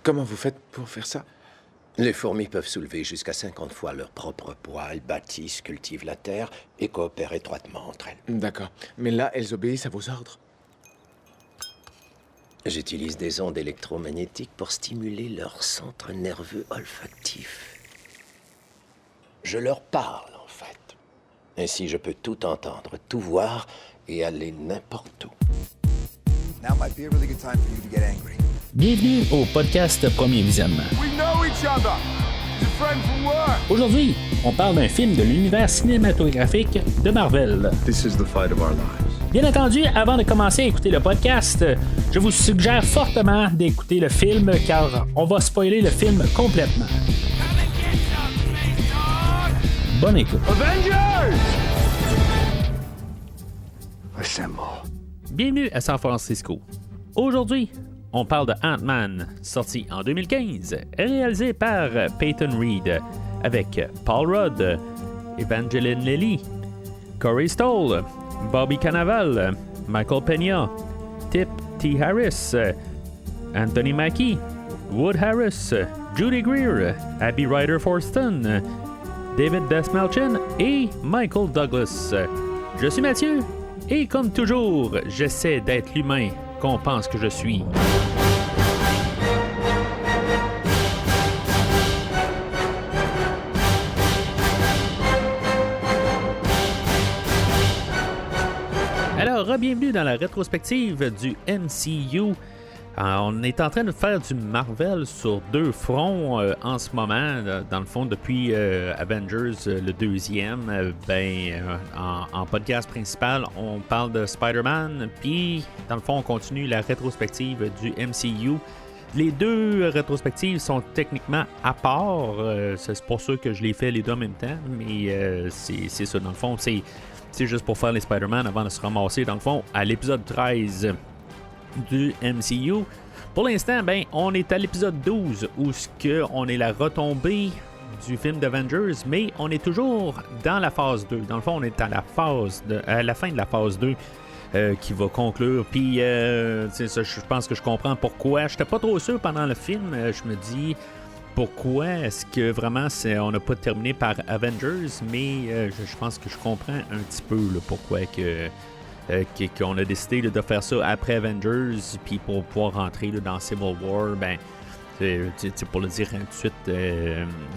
Comment vous faites pour faire ça? Les fourmis peuvent soulever jusqu'à 50 fois leur propre poids. Elles bâtissent, cultivent la terre et coopèrent étroitement entre elles. D'accord. Mais là, elles obéissent à vos ordres. J'utilise des ondes électromagnétiques pour stimuler leur centre nerveux olfactif. Je leur parle, en fait. Ainsi, je peux tout entendre, tout voir et aller n'importe où. Now might be a really good time for you to get angry. Bienvenue au podcast Premier Visionnement. We know each other. He's a friend from work. Aujourd'hui, on parle d'un film de l'univers cinématographique de Marvel. This is the fight of our lives. Bien entendu, avant de commencer à écouter le podcast, je vous suggère fortement d'écouter le film car on va spoiler le film complètement. Bonne écoute. Avengers! Assemble. Bienvenue à San Francisco. Aujourd'hui, on parle de Ant-Man, sorti en 2015, réalisé par Peyton Reed, avec Paul Rudd, Evangeline Lilly, Corey Stoll, Bobby Cannavale, Michael Peña, Tip T. Harris, Anthony Mackie, Wood Harris, Judy Greer, Abby Ryder-Forston, David Dastmalchian et Michael Douglas. Je suis Mathieu, et comme toujours, j'essaie d'être l'humain qu'on pense que je suis. Alors, bienvenue dans la rétrospective du MCU. On est en train de faire du Marvel sur deux fronts en ce moment. Dans le fond, depuis Avengers, le deuxième, en podcast principal, on parle de Spider-Man. Puis, dans le fond, on continue la rétrospective du MCU. Les deux rétrospectives sont techniquement à part. C'est pas sûr que je les fais les deux en même temps, mais c'est ça. Dans le fond, c'est juste pour faire les Spider-Man avant de se ramasser, dans le fond, à l'épisode 13 du MCU. Pour l'instant, on est à l'épisode 12 où on est la retombée du film d'Avengers, mais on est toujours dans la phase 2. Dans le fond, on est à la fin de la phase 2 qui va conclure. Puis, je pense que je comprends pourquoi. Je n'étais pas trop sûr pendant le film. Je me dis, pourquoi est-ce que vraiment on n'a pas terminé par Avengers, mais je pense que je comprends un petit peu pourquoi qu'on a décidé de faire ça après Avengers, puis pour pouvoir rentrer dans Civil War, pour le dire tout de suite,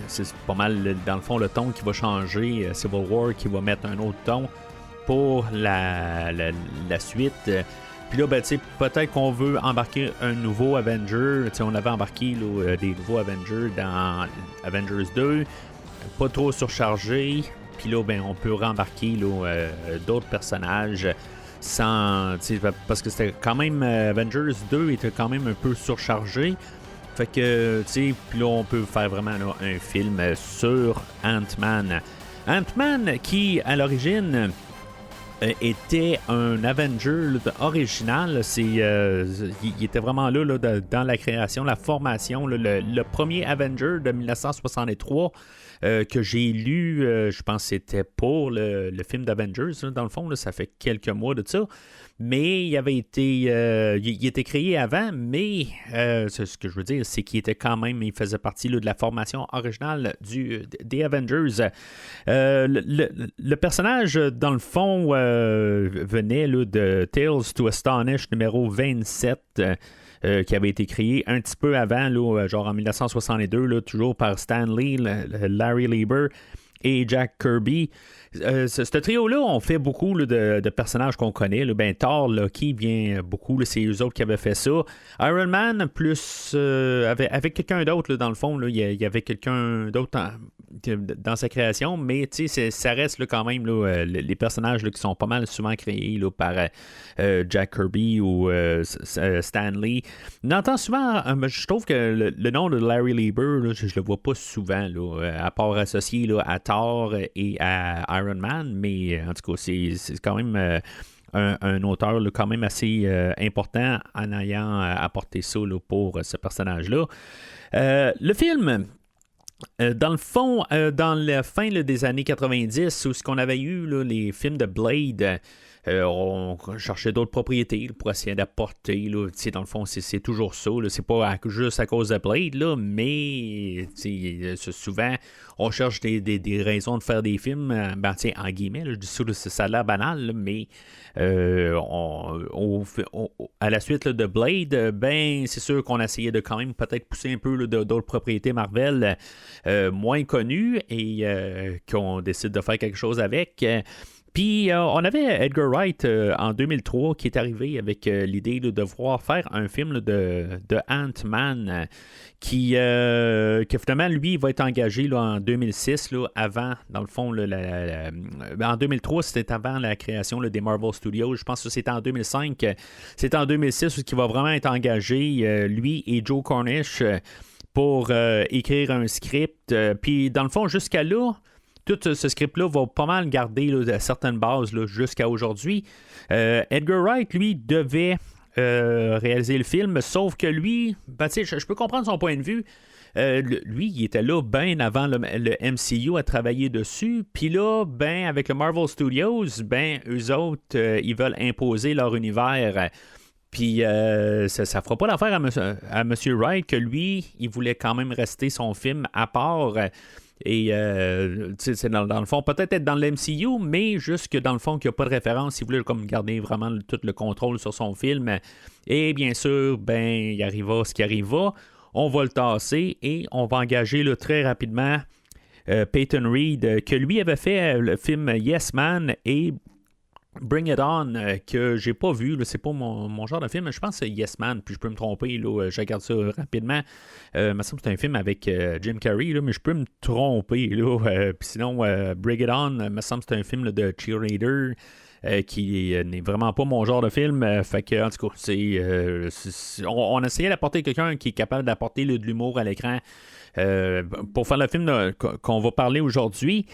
c'est pas mal dans le fond le ton qui va changer, Civil War qui va mettre un autre ton pour la suite. Puis là, peut-être qu'on veut embarquer un nouveau Avenger. On avait embarqué des nouveaux Avengers dans Avengers 2, pas trop surchargé. Puis là, on peut rembarquer d'autres personnages parce que c'était quand même Avengers 2 était quand même un peu surchargé. Fait que, puis là, on peut faire vraiment un film sur Ant-Man. Ant-Man qui, à l'origine, était un Avenger original. Il était vraiment là dans la création, la formation. Le premier Avenger de 1963 que j'ai lu, je pense que c'était pour le film d'Avengers. Dans le fond, ça fait quelques mois de ça. Mais il avait été il était créé avant, mais ce que je veux dire, c'est qu'il était quand même, il faisait partie de la formation originale des Avengers. Le personnage, dans le fond, venait de Tales to Astonish numéro 27, qui avait été créé un petit peu avant, genre en 1962, toujours par Stan Lee, Larry Lieber et Jack Kirby. Ce trio-là, on fait beaucoup de personnages qu'on connaît. Thor, Loki vient beaucoup. C'est eux autres qui avaient fait ça. Iron Man, plus avec quelqu'un d'autre, dans le fond. Il y avait quelqu'un d'autre dans sa création. Mais ça reste quand même les personnages qui sont pas mal souvent créés par Jack Kirby ou Stan Lee. On entend souvent, je trouve que le nom de Larry Lieber, je le vois pas souvent, à part associé à Thor et à Iron Man, mais en tout cas, c'est quand même un auteur quand même assez important en ayant apporté ça pour ce personnage-là. Le film, dans le fond, dans la fin des années 90, où ce qu'on avait eu les films de Blade, On cherchait d'autres propriétés là, pour essayer d'apporter. Là, dans le fond, c'est toujours ça. Là, c'est pas juste à cause de Blade, là, mais souvent, on cherche des raisons de faire des films. En guillemets, là, je dis ça a l'air banal, là, mais à la suite là, de Blade, c'est sûr qu'on essayait de quand même peut-être pousser un peu là, d'autres propriétés Marvel moins connues et qu'on décide de faire quelque chose avec. Puis on avait Edgar Wright en 2003 qui est arrivé avec l'idée là, de vouloir faire un film là, de Ant-Man qui finalement, lui, il va être engagé là, en 2006, là, avant, dans le fond, là, en 2003, c'était avant la création là, des Marvel Studios. Je pense que c'était en 2005. C'était en 2006 où il va vraiment être engagé, lui et Joe Cornish, pour écrire un script. Puis, dans le fond, jusqu'à là, tout ce script-là va pas mal garder là, certaines bases là, jusqu'à aujourd'hui. Edgar Wright, lui, devait réaliser le film, sauf que lui, je peux comprendre son point de vue. Lui, il était là bien avant le MCU à travailler dessus. Puis là, avec le Marvel Studios, eux autres, ils veulent imposer leur univers. Puis ça fera pas l'affaire à M. Wright, que lui, il voulait quand même rester son film à part. Et c'est dans le fond, peut-être être dans le MCU, mais juste que dans le fond, qu'il n'y a pas de référence, il voulait comme garder vraiment tout le contrôle sur son film. Et bien sûr, il arriva ce qui arriva. On va le tasser et on va engager là, très rapidement Peyton Reed, que lui avait fait le film Yes Man et Bring It On, que j'ai pas vu, là, c'est pas mon genre de film, je pense que c'est Yes Man, puis je peux me tromper, là, je regarde ça rapidement. Il me semble que c'est un film avec Jim Carrey, là, mais je peux me tromper, là. Puis sinon, Bring It On, il me semble que c'est un film là, de cheerleader. Qui n'est vraiment pas mon genre de film. Fait que, en tout cas, on essayait d'apporter quelqu'un qui est capable d'apporter de l'humour à l'écran pour faire le film qu'on va parler aujourd'hui.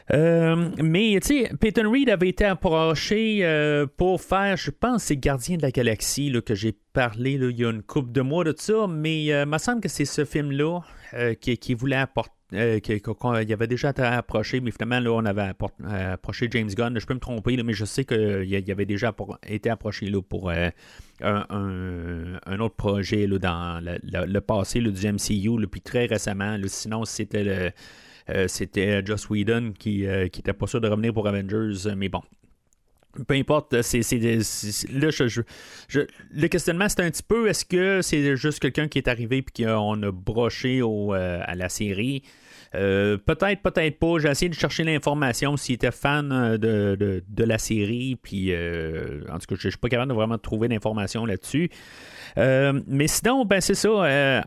Mais, tu sais, Peyton Reed avait été approché pour faire, je pense, c'est Gardiens de la Galaxie là, que j'ai parlé là, il y a une couple de mois de ça, mais il me semble que c'est ce film-là qui voulait apporter. Qu'il avait déjà été approché, mais finalement, là, on avait approché James Gunn. Je peux me tromper, là, mais je sais qu'il avait déjà été approché là, pour un autre projet là, dans le passé là, du MCU, là, puis très récemment. Là, sinon, c'était Joss Whedon qui n'était pas sûr de revenir pour Avengers, mais bon. Peu importe, là, le questionnement, c'est un petit peu, est-ce que c'est juste quelqu'un qui est arrivé et qu'on a broché à la série? Peut-être pas. J'ai essayé de chercher l'information s'il était fan de la série, puis en tout cas, je suis pas capable de vraiment trouver d'informations là-dessus. Mais sinon, c'est ça.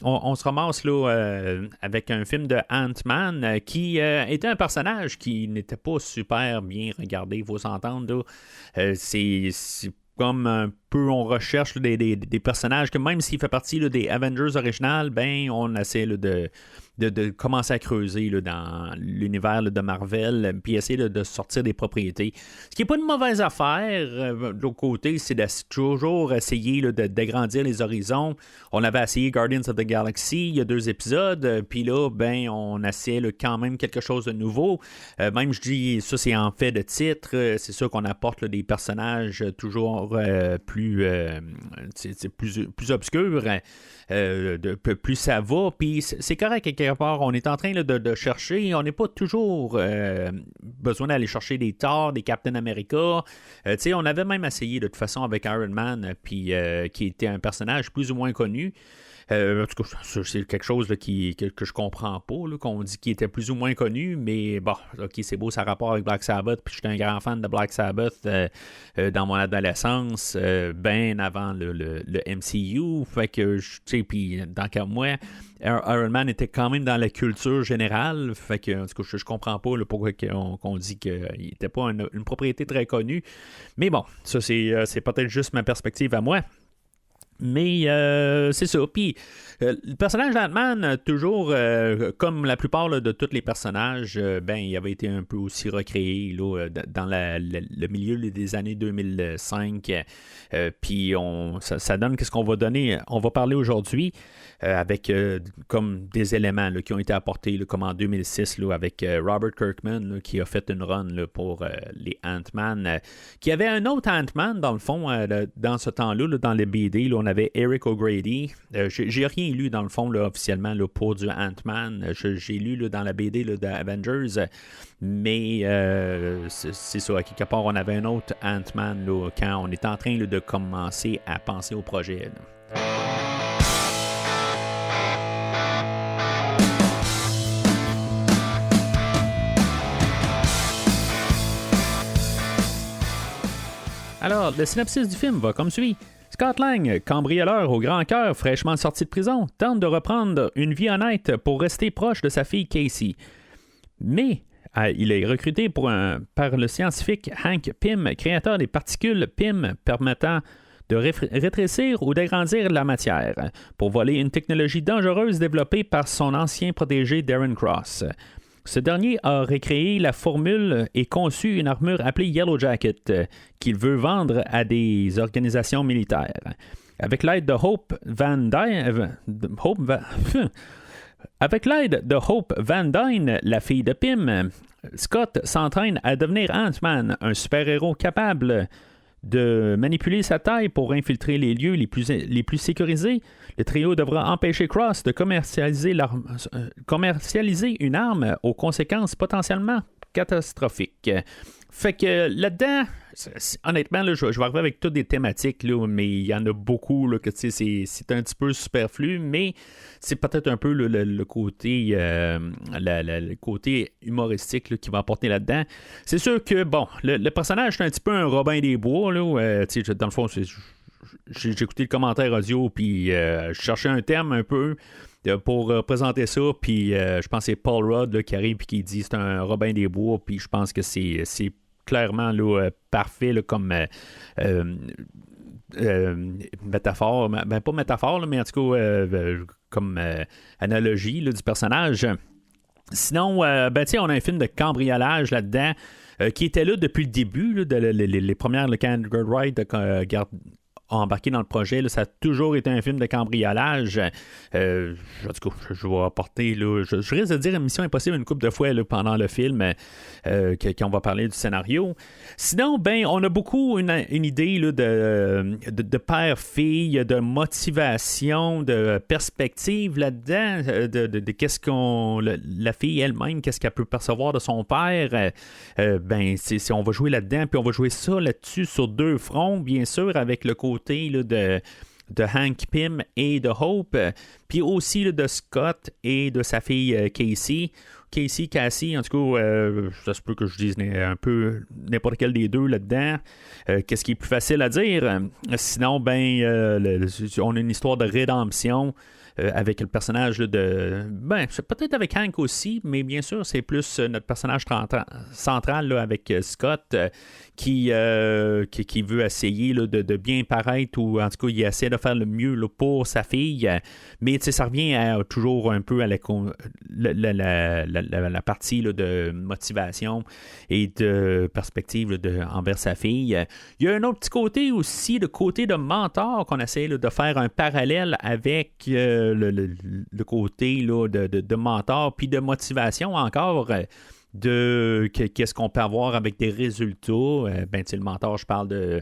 On se ramasse là, avec un film de Ant-Man qui était un personnage qui n'était pas super bien regardé, il faut s'entendre. C'est comme un peu, on recherche là, des personnages que même s'il fait partie là, des Avengers originales, on essaie là, de commencer à creuser là, dans l'univers là, de Marvel, puis essayer de sortir des propriétés. Ce qui n'est pas une mauvaise affaire, de l'autre côté, c'est de toujours essayer là, d'agrandir les horizons. On avait essayé Guardians of the Galaxy il y a 2 épisodes, puis là, on essaie là, quand même quelque chose de nouveau. Même, je dis, ça c'est en fait de titre, c'est sûr qu'on apporte là, des personnages toujours plus obscurs, plus ça va, puis c'est correct quelque part. On est en train là, de chercher, on n'est pas toujours besoin d'aller chercher des Thor, des Captain America. On avait même essayé de toute façon avec Iron Man, puis qui était un personnage plus ou moins connu. En tout cas, c'est quelque chose là, que je comprends pas, là, qu'on dit qu'il était plus ou moins connu, mais bon, ok, c'est beau, ça a rapport avec Black Sabbath, puis j'étais un grand fan de Black Sabbath dans mon adolescence, bien avant le MCU, fait que, tu sais, puis dans le cas de moi, Iron Man était quand même dans la culture générale, fait que, en tout cas, je comprends pas là, pourquoi qu'on dit qu'il n'était pas une propriété très connue, mais bon, ça c'est peut-être juste ma perspective à moi. Mais c'est ça. Puis le personnage d'Ant-Man, toujours comme la plupart là, de tous les personnages, il avait été un peu aussi recréé là, dans le milieu des années 2005. Puis ça donne qu'est-ce qu'on va donner. On va parler aujourd'hui avec comme des éléments là, qui ont été apportés là, comme en 2006 là, avec Robert Kirkman là, qui a fait une run là, pour les Ant-Man. Qui avait un autre Ant-Man dans le fond dans ce temps-là, là, dans les BD. Là, on avait Eric O'Grady. J'ai rien lu dans le fond là, officiellement là, pour du Ant-Man. J'ai lu là, dans la BD là, d'Avengers. Mais c'est ça, à quelque part, on avait un autre Ant-Man là, quand on était en train là, de commencer à penser au projet. Là. Alors, le synopsis du film va comme suit. Scott Lang, cambrioleur au grand cœur fraîchement sorti de prison, tente de reprendre une vie honnête pour rester proche de sa fille Casey. Mais il est recruté par le scientifique Hank Pym, créateur des particules Pym permettant de rétrécir ou d'agrandir la matière, pour voler une technologie dangereuse développée par son ancien protégé Darren Cross. Ce dernier a recréé la formule et conçu une armure appelée Yellow Jacket qu'il veut vendre à des organisations militaires. Avec l'aide de Hope Van Dyne, la fille de Pym, Scott s'entraîne à devenir Ant-Man, un super-héros capable de manipuler sa taille pour infiltrer les lieux les plus sécurisés. Le trio devra empêcher Cross de commercialiser une arme aux conséquences potentiellement catastrophiques. Fait que là-dedans, honnêtement, là, je vais arriver avec toutes des thématiques, là, mais il y en a beaucoup là, que c'est un petit peu superflu, mais c'est peut-être un peu le côté le côté humoristique là, qui va apporter là-dedans. C'est sûr que, bon, le personnage, c'est un petit peu un Robin des Bois. Là, dans le fond, j'ai écouté le commentaire audio, puis je cherchais un terme un peu pour présenter ça, puis je pense que c'est Paul Rudd là, qui arrive et qui dit c'est un Robin des Bois, puis je pense que c'est clairement là, parfait là, comme métaphore, pas métaphore, là, mais en tout cas comme analogie là, du personnage. Sinon, on a un film de cambriolage là-dedans qui était là depuis le début, là, les premières, le quand Edgar Wright a embarqué dans le projet. Là, ça a toujours été un film de cambriolage. En tout cas, je vais apporter... Là, je risque de dire Mission Impossible une couple de fois là, pendant le film qu'on va parler du scénario. Sinon, on a beaucoup une idée là, de père-fille, de motivation, de perspective là-dedans, de qu'est-ce qu'on... La fille elle-même, qu'est-ce qu'elle peut percevoir de son père. Si on va jouer là-dedans, puis on va jouer ça là-dessus sur deux fronts, bien sûr, avec le côté là, de Hank Pym et de Hope, puis aussi là, de Scott et de sa fille Cassie, en tout cas, ça se peut que je dise un peu n'importe quel des deux là-dedans. Qu'est-ce qui est plus facile à dire? Sinon, on a une histoire de rédemption avec le personnage là, c'est peut-être avec Hank aussi, mais bien sûr, c'est plus notre personnage central là, avec Scott qui veut essayer là, de bien paraître, ou en tout cas, il essaie de faire le mieux là, pour sa fille. Mais ça revient toujours un peu à la partie là, de motivation et de perspective là, envers sa fille. Il y a un autre petit côté aussi, le côté de mentor, qu'on essaie là, de faire un parallèle avec le côté là, de mentor, puis de motivation encore. Qu'est-ce qu'on peut avoir avec des résultats. Le mentor, je parle de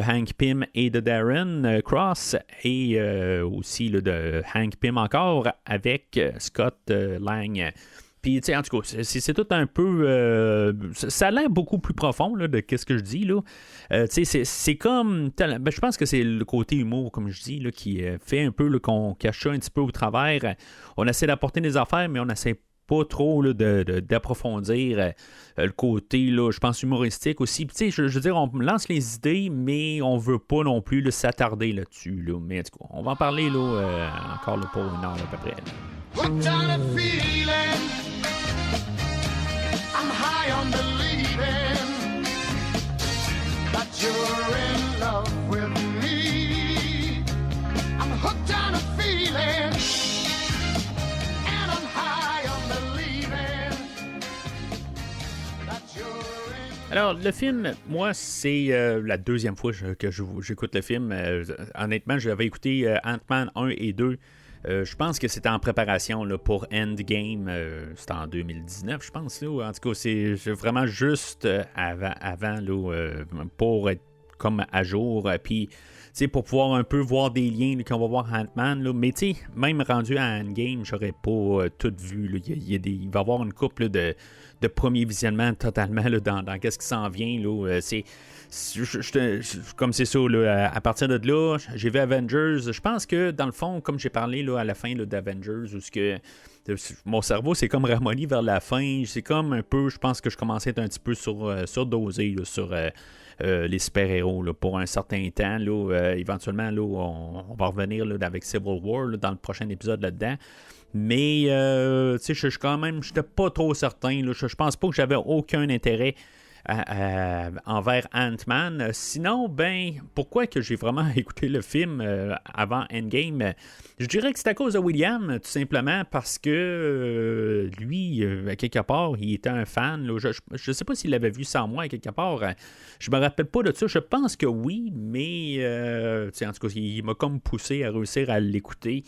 Hank Pym et de Darren Cross, et aussi là, de Hank Pym encore avec Scott Lang. Puis, en tout cas, c'est tout un peu... ça a l'air beaucoup plus profond là, de ce que je dis. Là. C'est comme... je pense que c'est le côté humour, comme je dis, là, qui fait un peu là, qu'on cache ça un petit peu au travers. On essaie d'apporter des affaires, mais on essaie pas trop là, d'approfondir le côté, là, je pense, humoristique aussi. Puis, je veux dire, on lance les idées, mais on veut pas non plus là, s'attarder là-dessus. Là. Mais en tout cas, on va en parler là, encore là, pour une heure à peu près. Là. What kind of feeling? I'm high on believing that you're in love with me. Alors, le film, moi, c'est la deuxième fois que j'écoute le film. Honnêtement, j'avais écouté Ant-Man 1 et 2. Je pense que c'était en préparation là, pour Endgame. C'était en 2019, je pense. Là. En tout cas, c'est vraiment juste avant là, pour être comme à jour. Puis, pour pouvoir un peu voir des liens là, qu'on va voir Ant-Man. Là. Mais même rendu à Endgame, j'aurais pas tout vu. Là. Il va y avoir une couple là, de premier visionnement totalement là, dans qu'est-ce qui s'en vient. Là. Comme c'est ça, là, à partir de là, j'ai vu Avengers. Je pense que, dans le fond, comme j'ai parlé là, à la fin là, d'Avengers, où ce que mon cerveau s'est comme ramolli vers la fin, c'est comme un peu, je pense que je commençais à être un petit peu surdosé là, sur les super-héros là, pour un certain temps. Là, éventuellement, là, on va revenir là, avec Civil War là, dans le prochain épisode là-dedans. Mais, tu sais, je n'étais pas trop certain. Là, je pense pas que j'avais aucun intérêt envers Ant-Man. Sinon, ben, pourquoi que j'ai vraiment écouté le film avant Endgame? Je dirais que c'est à cause de William, tout simplement parce que lui, à quelque part, il était un fan. Là. Je ne sais pas s'il l'avait vu sans moi, à quelque part. Je me rappelle pas de ça. Je pense que oui, mais en tout cas, il m'a comme poussé à réussir à l'écouter.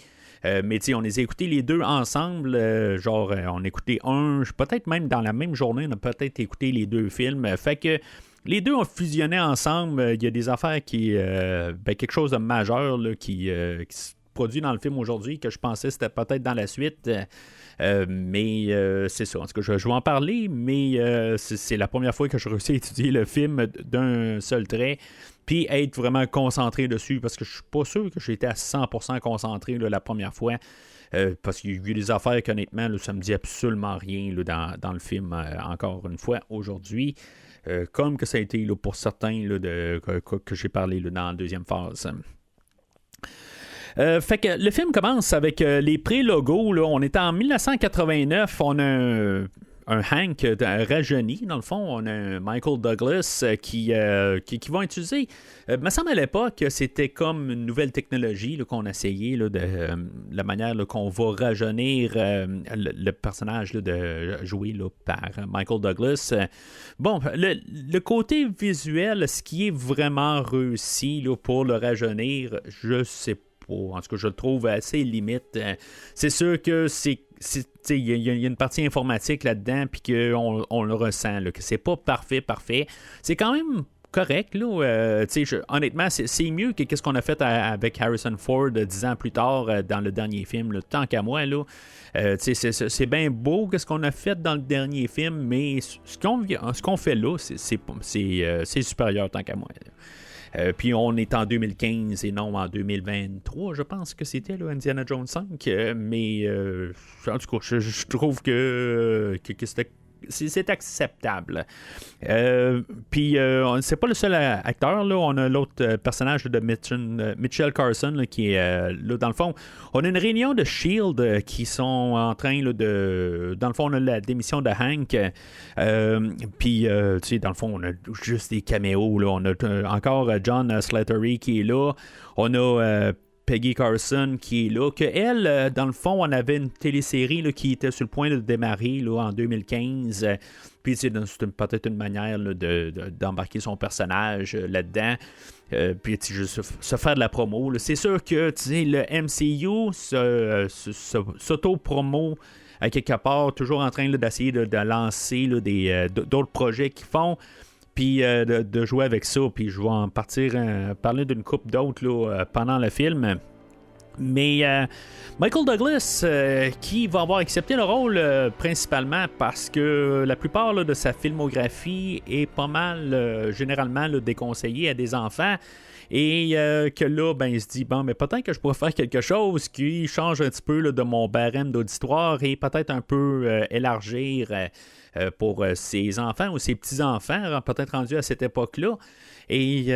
Mais on les a écoutés les deux ensemble, on a écouté peut-être même dans la même journée, on a peut-être écouté les deux films. Fait que les deux ont fusionné ensemble. Il y a des affaires quelque chose de majeur là, qui se produit dans le film aujourd'hui, que je pensais c'était peut-être dans la suite. Mais c'est ça. En tout cas, je vais en parler, mais c'est la première fois que je réussis à étudier le film d'un seul trait. Puis être vraiment concentré dessus, parce que je suis pas sûr que j'étais à 100% concentré là, la première fois, parce qu'il y a eu des affaires qu'honnêtement, là, ça me dit absolument rien là, dans le film, encore une fois, aujourd'hui, comme que ça a été là, pour certains là, que j'ai parlé là, dans la deuxième phase. Fait que le film commence avec les pré-logos. Là. On est en 1989, on a un Hank rajeuni, dans le fond. On a un Michael Douglas qui vont utiliser. Me semble à l'époque, c'était comme une nouvelle technologie là, qu'on essayait, là, de la manière là, qu'on va rajeunir le personnage là, de joué là, par Michael Douglas. Bon, le côté visuel, ce qui est vraiment réussi là, pour le rajeunir, je sais pas. En tout cas, je le trouve assez limite. C'est sûr que il y a une partie informatique là-dedans, puis qu'on le ressent, là, que c'est pas parfait. C'est quand même correct, là. Honnêtement, c'est mieux que ce qu'on a fait avec Harrison Ford 10 ans plus tard dans le dernier film, là, tant qu'à moi, là. C'est bien beau ce qu'on a fait dans le dernier film, mais ce qu'on fait là, c'est supérieur tant qu'à moi, là. Puis on est en 2015 et non en 2023, je pense que c'était là, Indiana Jones 5. Mais en tout cas, je trouve que c'est acceptable. Puis c'est pas le seul acteur. Là. On a l'autre personnage de Mitchell Carson là, qui est là dans le fond. On a une réunion de S.H.I.E.L.D. Qui sont en train là, de... Dans le fond, on a la démission de Hank. Puis, tu sais, dans le fond, on a juste des caméos. Là. On a encore John Slattery qui est là. On a... Peggy Carson qui est là, que elle, dans le fond, on avait une télésérie là, qui était sur le point de démarrer là, en 2015. Puis c'est peut-être une manière là, d'embarquer son personnage là-dedans. Puis juste se faire de la promo. Là. C'est sûr que le MCU s'auto-promo à quelque part, toujours en train là, d'essayer de lancer là, d'autres projets qu'ils font. Puis de jouer avec ça, puis je vais en parler d'une couple d'autres là, pendant le film. Mais Michael Douglas, qui va avoir accepté le rôle principalement parce que la plupart là, de sa filmographie est pas mal généralement là, déconseillée à des enfants. Et que là, ben, il se dit, bon, mais peut-être que je pourrais faire quelque chose qui change un petit peu là, de mon barème d'auditoire et peut-être un peu élargir pour ses enfants ou ses petits-enfants, peut-être rendus à cette époque-là. Et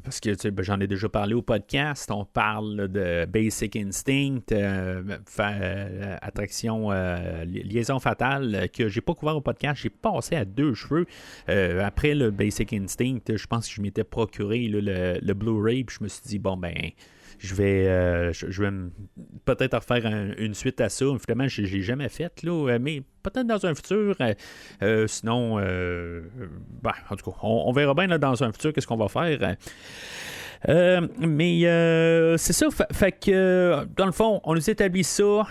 parce que j'en ai déjà parlé au podcast, on parle de Basic Instinct, attraction, liaison fatale, que j'ai pas couvert au podcast, j'ai passé à 2 cheveux. Après le Basic Instinct, je pense que je m'étais procuré là, le Blu-ray, puis je me suis dit, bon ben... Je vais peut-être refaire une suite à ça. Évidemment, je l'ai jamais fait, là, mais peut-être dans un futur. Sinon, en tout cas, on verra bien là, dans un futur qu'est-ce qu'on va faire. Mais c'est ça, fait que dans le fond, on nous établit ça,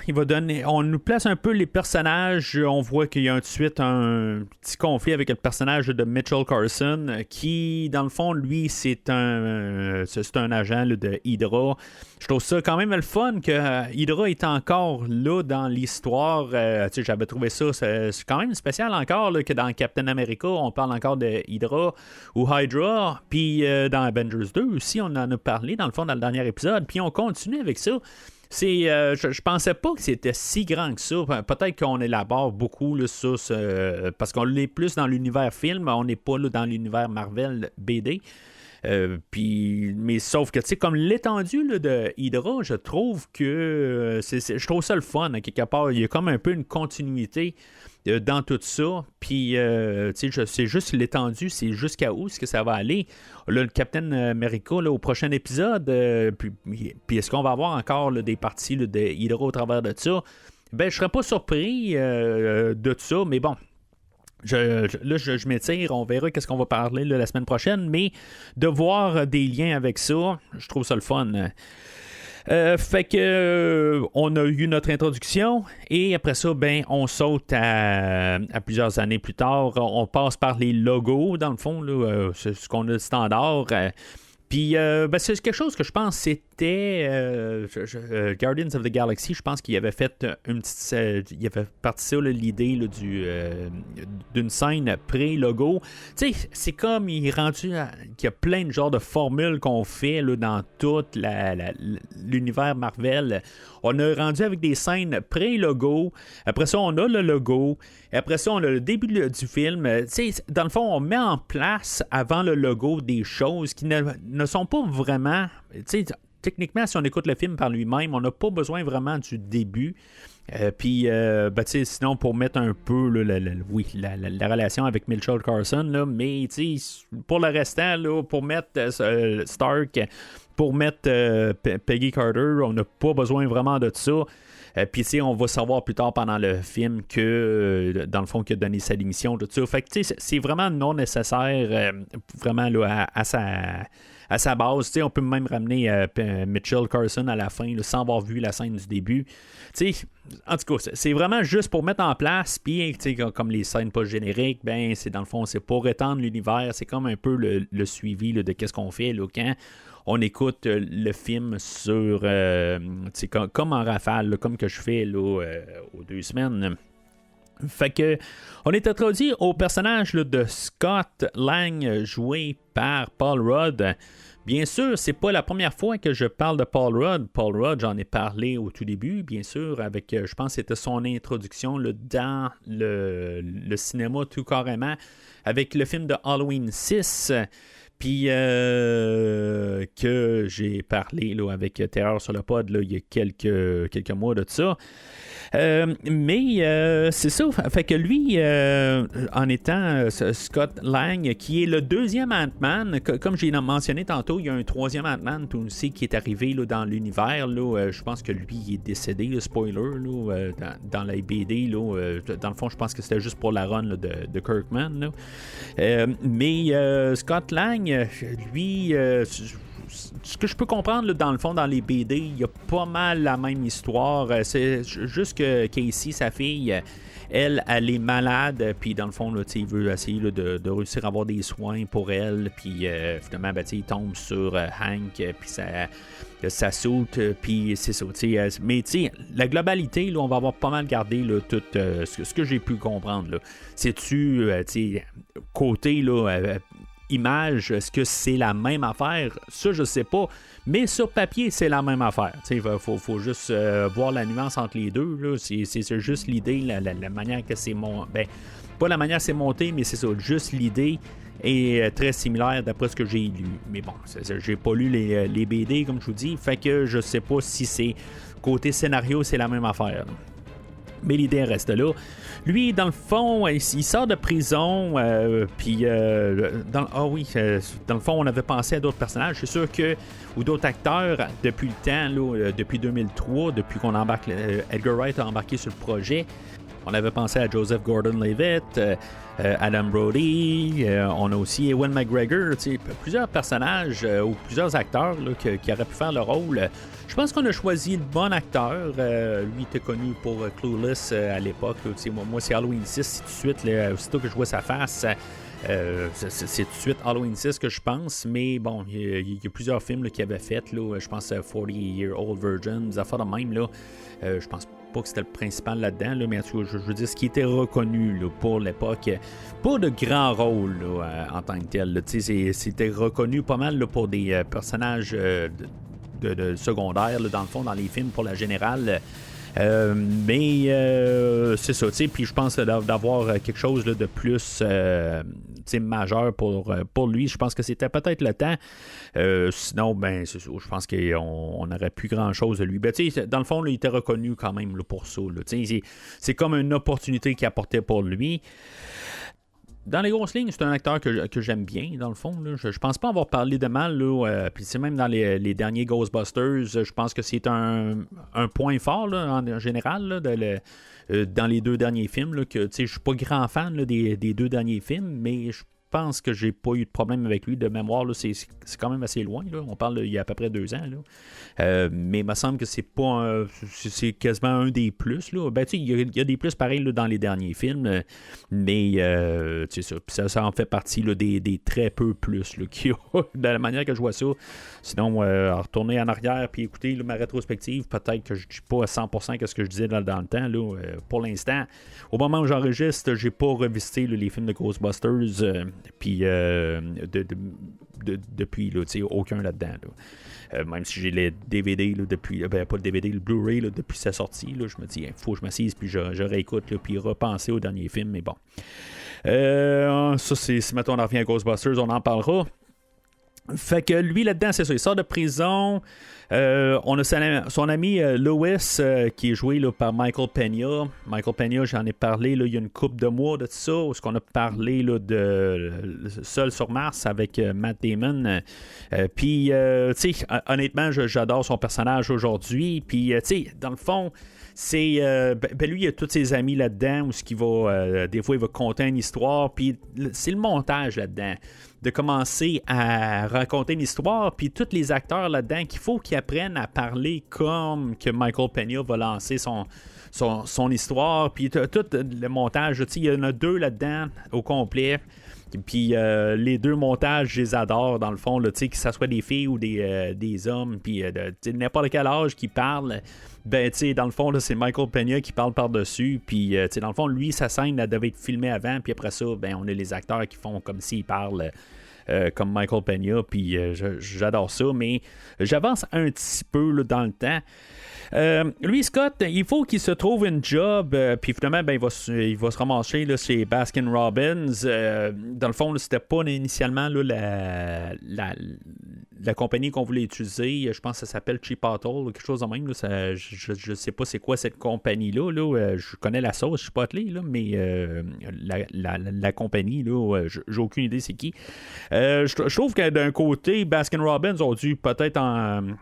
on nous place un peu les personnages, on voit qu'il y a tout de suite un petit conflit avec le personnage de Mitchell Carson, qui dans le fond, lui, c'est un agent là, de Hydra. Je trouve ça quand même le fun que Hydra est encore là dans l'histoire. J'avais trouvé ça, c'est quand même spécial encore là, que dans Captain America, on parle encore de Hydra ou Hydra. Puis dans Avengers 2 aussi, on en a parlé dans le fond dans le dernier épisode. Puis on continue avec ça. Je pensais pas que c'était si grand que ça. Peut-être qu'on élabore beaucoup là, ça, parce qu'on l'est plus dans l'univers film. On n'est pas là, dans l'univers Marvel BD. Mais sauf que, tu sais, comme l'étendue là, de Hydra, je trouve que je trouve ça le fun, hein, quelque part. Il y a comme un peu une continuité dans tout ça. Puis, tu sais, c'est juste l'étendue, c'est jusqu'à où est-ce que ça va aller. Là, le Captain America, là, au prochain épisode, puis est-ce qu'on va avoir encore là, des parties là, de Hydra au travers de ça? Ben, je serais pas surpris de tout ça, mais bon. Je m'étire, on verra qu'est-ce qu'on va parler là, la semaine prochaine, mais de voir des liens avec ça, je trouve ça le fun. Fait que on a eu notre introduction et après ça, ben on saute à plusieurs années plus tard. On passe par les logos, dans le fond, là, c'est ce qu'on a de standard. Puis, c'est quelque chose que je pense c'était Guardians of the Galaxy. Je pense qu'il avait fait une petite. Il avait parti ça, là, l'idée là, d'une scène pré-logo. Tu sais, c'est comme il est rendu qu'il y a plein de genres de formules qu'on fait là, dans tout l'univers Marvel. On a rendu avec des scènes pré-logo. Après ça, on a le logo. Et après ça, on a le début du film. Tu sais, dans le fond, on met en place avant le logo des choses qui ne sont pas vraiment. Tu sais, techniquement, si on écoute le film par lui-même, on n'a pas besoin vraiment du début. Puis, sinon, pour mettre un peu la relation avec Mitchell Carson, là, mais pour le restant, là, pour mettre Stark, pour mettre Peggy Carter, on n'a pas besoin vraiment de ça. Puis, on va savoir plus tard pendant le film que, dans le fond, qu'il a donné sa démission, tout ça. Fait que, c'est vraiment non nécessaire, vraiment, là, à sa base. On peut même ramener Mitchell Carson à la fin, là, sans avoir vu la scène du début. En tout cas, c'est vraiment juste pour mettre en place, puis comme les scènes pas génériques, ben c'est dans le fond, c'est pour étendre l'univers, c'est comme un peu le suivi là, de qu'est-ce qu'on fait là, quand on écoute le film sur comme en rafale, là, comme que je fais là, aux 2 semaines. Fait que on est introduit au personnage là, de Scott Lang, joué par Paul Rudd. Bien sûr, c'est pas la première fois que je parle de Paul Rudd. Paul Rudd, j'en ai parlé au tout début, bien sûr, avec, je pense que c'était son introduction là, dans le cinéma tout carrément, avec le film de Halloween 6. Puis que j'ai parlé là, avec Terreur sur le pod là, il y a quelques mois de ça. Mais c'est ça. Fait que lui, en étant Scott Lang, qui est le deuxième Ant-Man, comme j'ai mentionné tantôt, il y a un troisième Ant-Man aussi qui est arrivé là, dans l'univers. Là, je pense que lui il est décédé, le spoiler, là, dans la BD. Là, dans le fond, je pense que c'était juste pour la run là, de Kirkman. Là. Mais Scott Lang, lui, ce que je peux comprendre là, dans le fond, dans les BD, il y a pas mal la même histoire. C'est juste que Casey, sa fille, elle est malade, puis dans le fond, là, il veut essayer là, de réussir à avoir des soins pour elle, puis finalement, il tombe sur Hank, puis ça saute, puis c'est ça. Mais la globalité, là, on va avoir pas mal gardé là, tout ce que j'ai pu comprendre. Là. C'est-tu, côté là, image, est-ce que c'est la même affaire? Ça, je sais pas. Mais sur papier, c'est la même affaire. Il faut juste voir la nuance entre les deux. Là. C'est juste l'idée, la manière que c'est monté. Ben, pas la manière que c'est monté, mais c'est ça. Juste l'idée est très similaire d'après ce que j'ai lu. Mais bon, j'ai pas lu les BD, comme je vous dis. Fait que je sais pas si c'est côté scénario, c'est la même affaire. Là. Mais l'idée reste là. Lui, dans le fond, il sort de prison. Puis, dans le fond, on avait pensé à d'autres personnages. C'est sûr que ou d'autres acteurs depuis le temps, là, depuis 2003, depuis qu'on embarque, Edgar Wright a embarqué sur le projet. On avait pensé à Joseph Gordon-Levitt, Adam Brody, on a aussi Ewan McGregor, plusieurs personnages ou plusieurs acteurs là, qui auraient pu faire le rôle. Je pense qu'on a choisi le bon acteur. Lui était connu pour Clueless à l'époque. Moi, c'est Halloween 6, tout de suite, là, aussitôt que je vois sa face. C'est tout de suite Halloween 6 que je pense, mais bon, il y a plusieurs films là, qu'il avait fait. Là, je pense à 40 Year Old Virgin, des affaires de même. Là, je pense pas que c'était le principal là-dedans, là, mais en tout cas, je veux dire, ce qui était reconnu là, pour l'époque, pas de grand rôle là, en tant que tel. Là, c'était reconnu pas mal là, pour des personnages de secondaires, là, dans le fond, dans les films pour la générale. Mais c'est ça, tu sais, puis je pense d'avoir quelque chose là, de plus majeur pour lui. Je pense que c'était peut-être le temps. Sinon, ben, c'est ça, je pense qu'on n'aurait plus grand-chose de lui. Ben, dans le fond, là, il était reconnu quand même là, pour ça. Là, c'est comme une opportunité qu'il apportait pour lui. Dans les grosses lignes, c'est un acteur que j'aime bien, dans le fond. Là. Je pense pas avoir parlé de mal. Puis c'est même dans les derniers Ghostbusters, je pense que c'est un point fort là, en général là, dans les deux derniers films. Là, que je suis pas grand fan là, des deux derniers films, mais je pense que j'ai pas eu de problème avec lui de mémoire. Là, c'est quand même assez loin. Là. On parle il y a à peu près 2 ans. Là. Mais il me semble que c'est pas c'est quasiment un des plus. Là. Ben, il y a des plus pareils là, dans les derniers films, mais ça en fait partie là, des très peu plus là, qu'il y a de la manière que je vois ça. Sinon, retourner en arrière puis écouter là, ma rétrospective, peut-être que je dis pas à 100% ce que je disais dans le temps. Là, pour l'instant, au moment où j'enregistre, j'ai pas revisité là, les films de Ghostbusters. Puis depuis là, aucun là-dedans. Là. Même si j'ai les DVD là, depuis, pas le DVD, le Blu-ray là, depuis sa sortie, là, je me dis, il faut que je m'assise puis je réécoute là, puis repenser au dernier film, mais bon. Ça, si mettons on en revient à Ghostbusters, on en parlera. Fait que lui là-dedans, c'est ça, il sort de prison. On a son ami Lewis qui est joué là, par Michael Peña. Michael Peña, j'en ai parlé là, il y a une couple de mois de ça, où on a parlé là, de Seul sur Mars avec Matt Damon. Puis, tu sais, honnêtement, j'adore son personnage aujourd'hui. Puis, tu sais, dans le fond, c'est lui, il a tous ses amis là-dedans où ce qu'il va des fois il va conter une histoire, puis c'est le montage là-dedans de commencer à raconter une histoire, puis tous les acteurs là-dedans qu'il faut qu'ils apprennent à parler comme que Michael Peña va lancer son histoire, puis tout le montage, il y en a 2 là-dedans au complet. Puis les 2 montages, je les adore dans le fond, là, que ce soit des filles ou des hommes, puis n'importe quel âge qui parle, ben dans le fond, là, c'est Michael Peña qui parle par-dessus, puis dans le fond, lui, sa scène, elle devait être filmée avant, puis après ça, ben on a les acteurs qui font comme s'ils parlent comme Michael Peña, puis j'adore ça, mais j'avance un petit peu là, dans le temps. Lui, Scott, il faut qu'il se trouve une job, puis finalement, ben, il va se ramasser là, chez Baskin Robbins. Dans le fond, là, c'était pas initialement là, la compagnie qu'on voulait utiliser. Je pense que ça s'appelle Chipotle, quelque chose de même. Là, je sais pas c'est quoi cette compagnie-là. Là, je connais la sauce Chipotle, là, mais la compagnie, là, j'ai aucune idée c'est qui. Je trouve que d'un côté, Baskin Robbins ont dû peut-être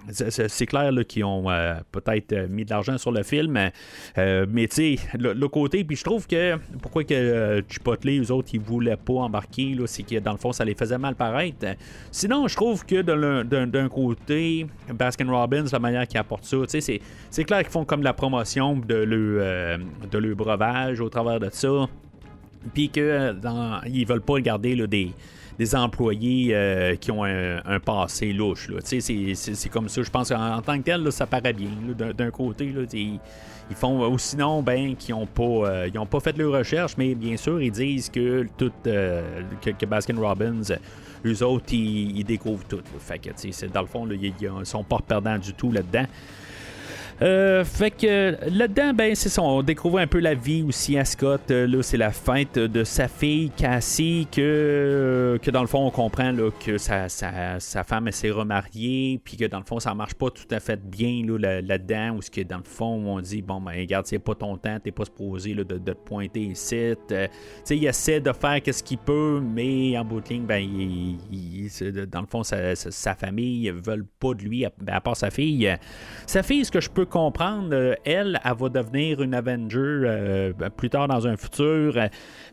c'est clair là, qu'ils ont peut-être mis de l'argent sur le film, mais tu sais, le côté, puis je trouve que pourquoi que Chipotle, eux autres, ils voulaient pas embarquer, là, c'est que dans le fond, ça les faisait mal paraître. Sinon, je trouve que d'un côté, Baskin Robbins, la manière qu'ils apportent ça, tu sais, c'est clair qu'ils font comme la promotion de leur breuvage au travers de ça, puis que ils veulent pas garder là, des employés qui ont un passé louche. Là. C'est comme ça. Je pense qu'en tant que tel, là, ça paraît bien. Là, d'un côté, là, ils font. Ou sinon, ben, qu'ils n'ont pas fait leurs recherches, mais bien sûr, ils disent que que Baskin Robbins, eux autres, ils découvrent tout. Là. Fait que, dans le fond, là, ils sont pas perdants du tout là-dedans. Fait que là-dedans, ben c'est ça, on découvre un peu la vie aussi à Scott. Là, c'est la fête de sa fille Cassie que dans le fond, on comprend là, que sa femme s'est remariée, puis que dans le fond, ça marche pas tout à fait bien là-dedans, où ce que dans le fond, on dit, bon, ben regarde, c'est pas ton temps, t'es pas supposé là, de te pointer ici. Tu sais, il essaie de faire ce qu'il peut, mais en bout de ligne, ben, dans le fond, sa famille ne veulent pas de lui, à part sa fille. Sa fille, ce que je peux comprendre, elle va devenir une Avenger plus tard dans un futur.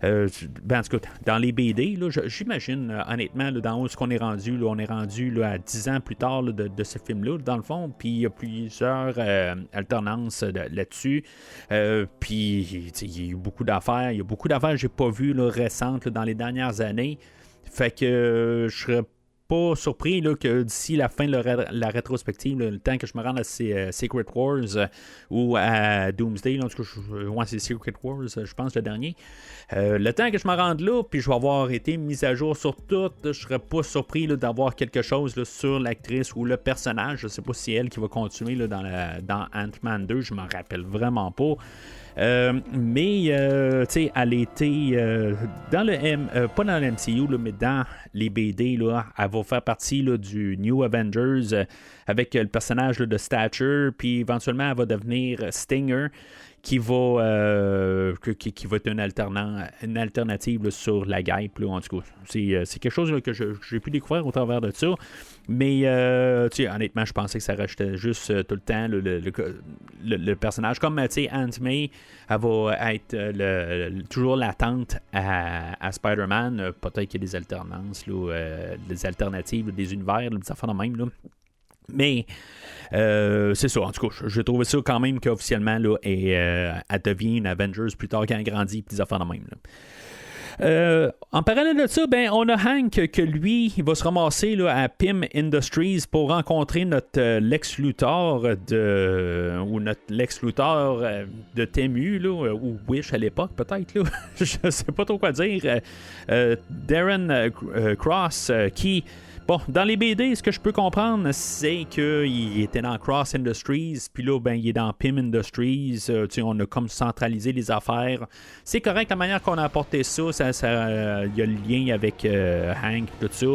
Ben, en tout cas, dans les BD, là, j'imagine, honnêtement, là, dans où est-ce qu'on est rendu, là, on est rendu là, à 10 ans plus tard là, de ce film-là, dans le fond, puis il y a plusieurs alternances là-dessus. Puis, il y a eu beaucoup d'affaires. Il y a beaucoup d'affaires que j'ai pas vues là, récentes là, dans les dernières années. Fait que je serais pas surpris là, que d'ici la fin de la rétrospective, là, le temps que je me rende à Secret Wars ou à Doomsday, là, en tout cas, c'est Secret Wars, je pense, le dernier. Le temps que je me rende là, puis je vais avoir été mis à jour sur tout, je serais pas surpris là, d'avoir quelque chose là, sur l'actrice ou le personnage. Je sais pas si c'est elle qui va continuer là, dans Ant-Man 2, je m'en rappelle vraiment pas. Mais tu sais, elle était dans le pas dans le MCU là, mais dans les BD là, elle va faire partie là, du New Avengers avec le personnage là, de Stature, puis éventuellement elle va devenir Stinger, qui va être une alternative là, sur la guêpe. Là, en tout cas, c'est quelque chose là, que j'ai pu découvrir au travers de ça. Mais honnêtement, je pensais que ça rajoutait juste tout le temps le personnage. Comme Aunt May, elle va être toujours l'attente à Spider-Man. Peut-être qu'il y a des alternances, là, des alternatives, là, des univers, là, des affaires de même. Là. Mais c'est ça, en tout cas, je trouvais ça quand même qu'officiellement, là, elle devient une Avengers plus tard qu'elle grandit, puis des affaires de même. Là. En parallèle de ça, ben, on a Hank que lui, il va se ramasser là, à Pym Industries pour rencontrer notre Lex Luthor ou notre Lex Luthor de Temu, là, ou Wish à l'époque, peut-être. Là. Je sais pas trop quoi dire. Darren Cross qui... Bon, dans les BD, ce que je peux comprendre, c'est qu'il était dans Cross Industries, puis là, ben, il est dans Pym Industries. On a comme centralisé les affaires. C'est correct la manière qu'on a apporté ça. Il y a le lien avec Hank, tout ça.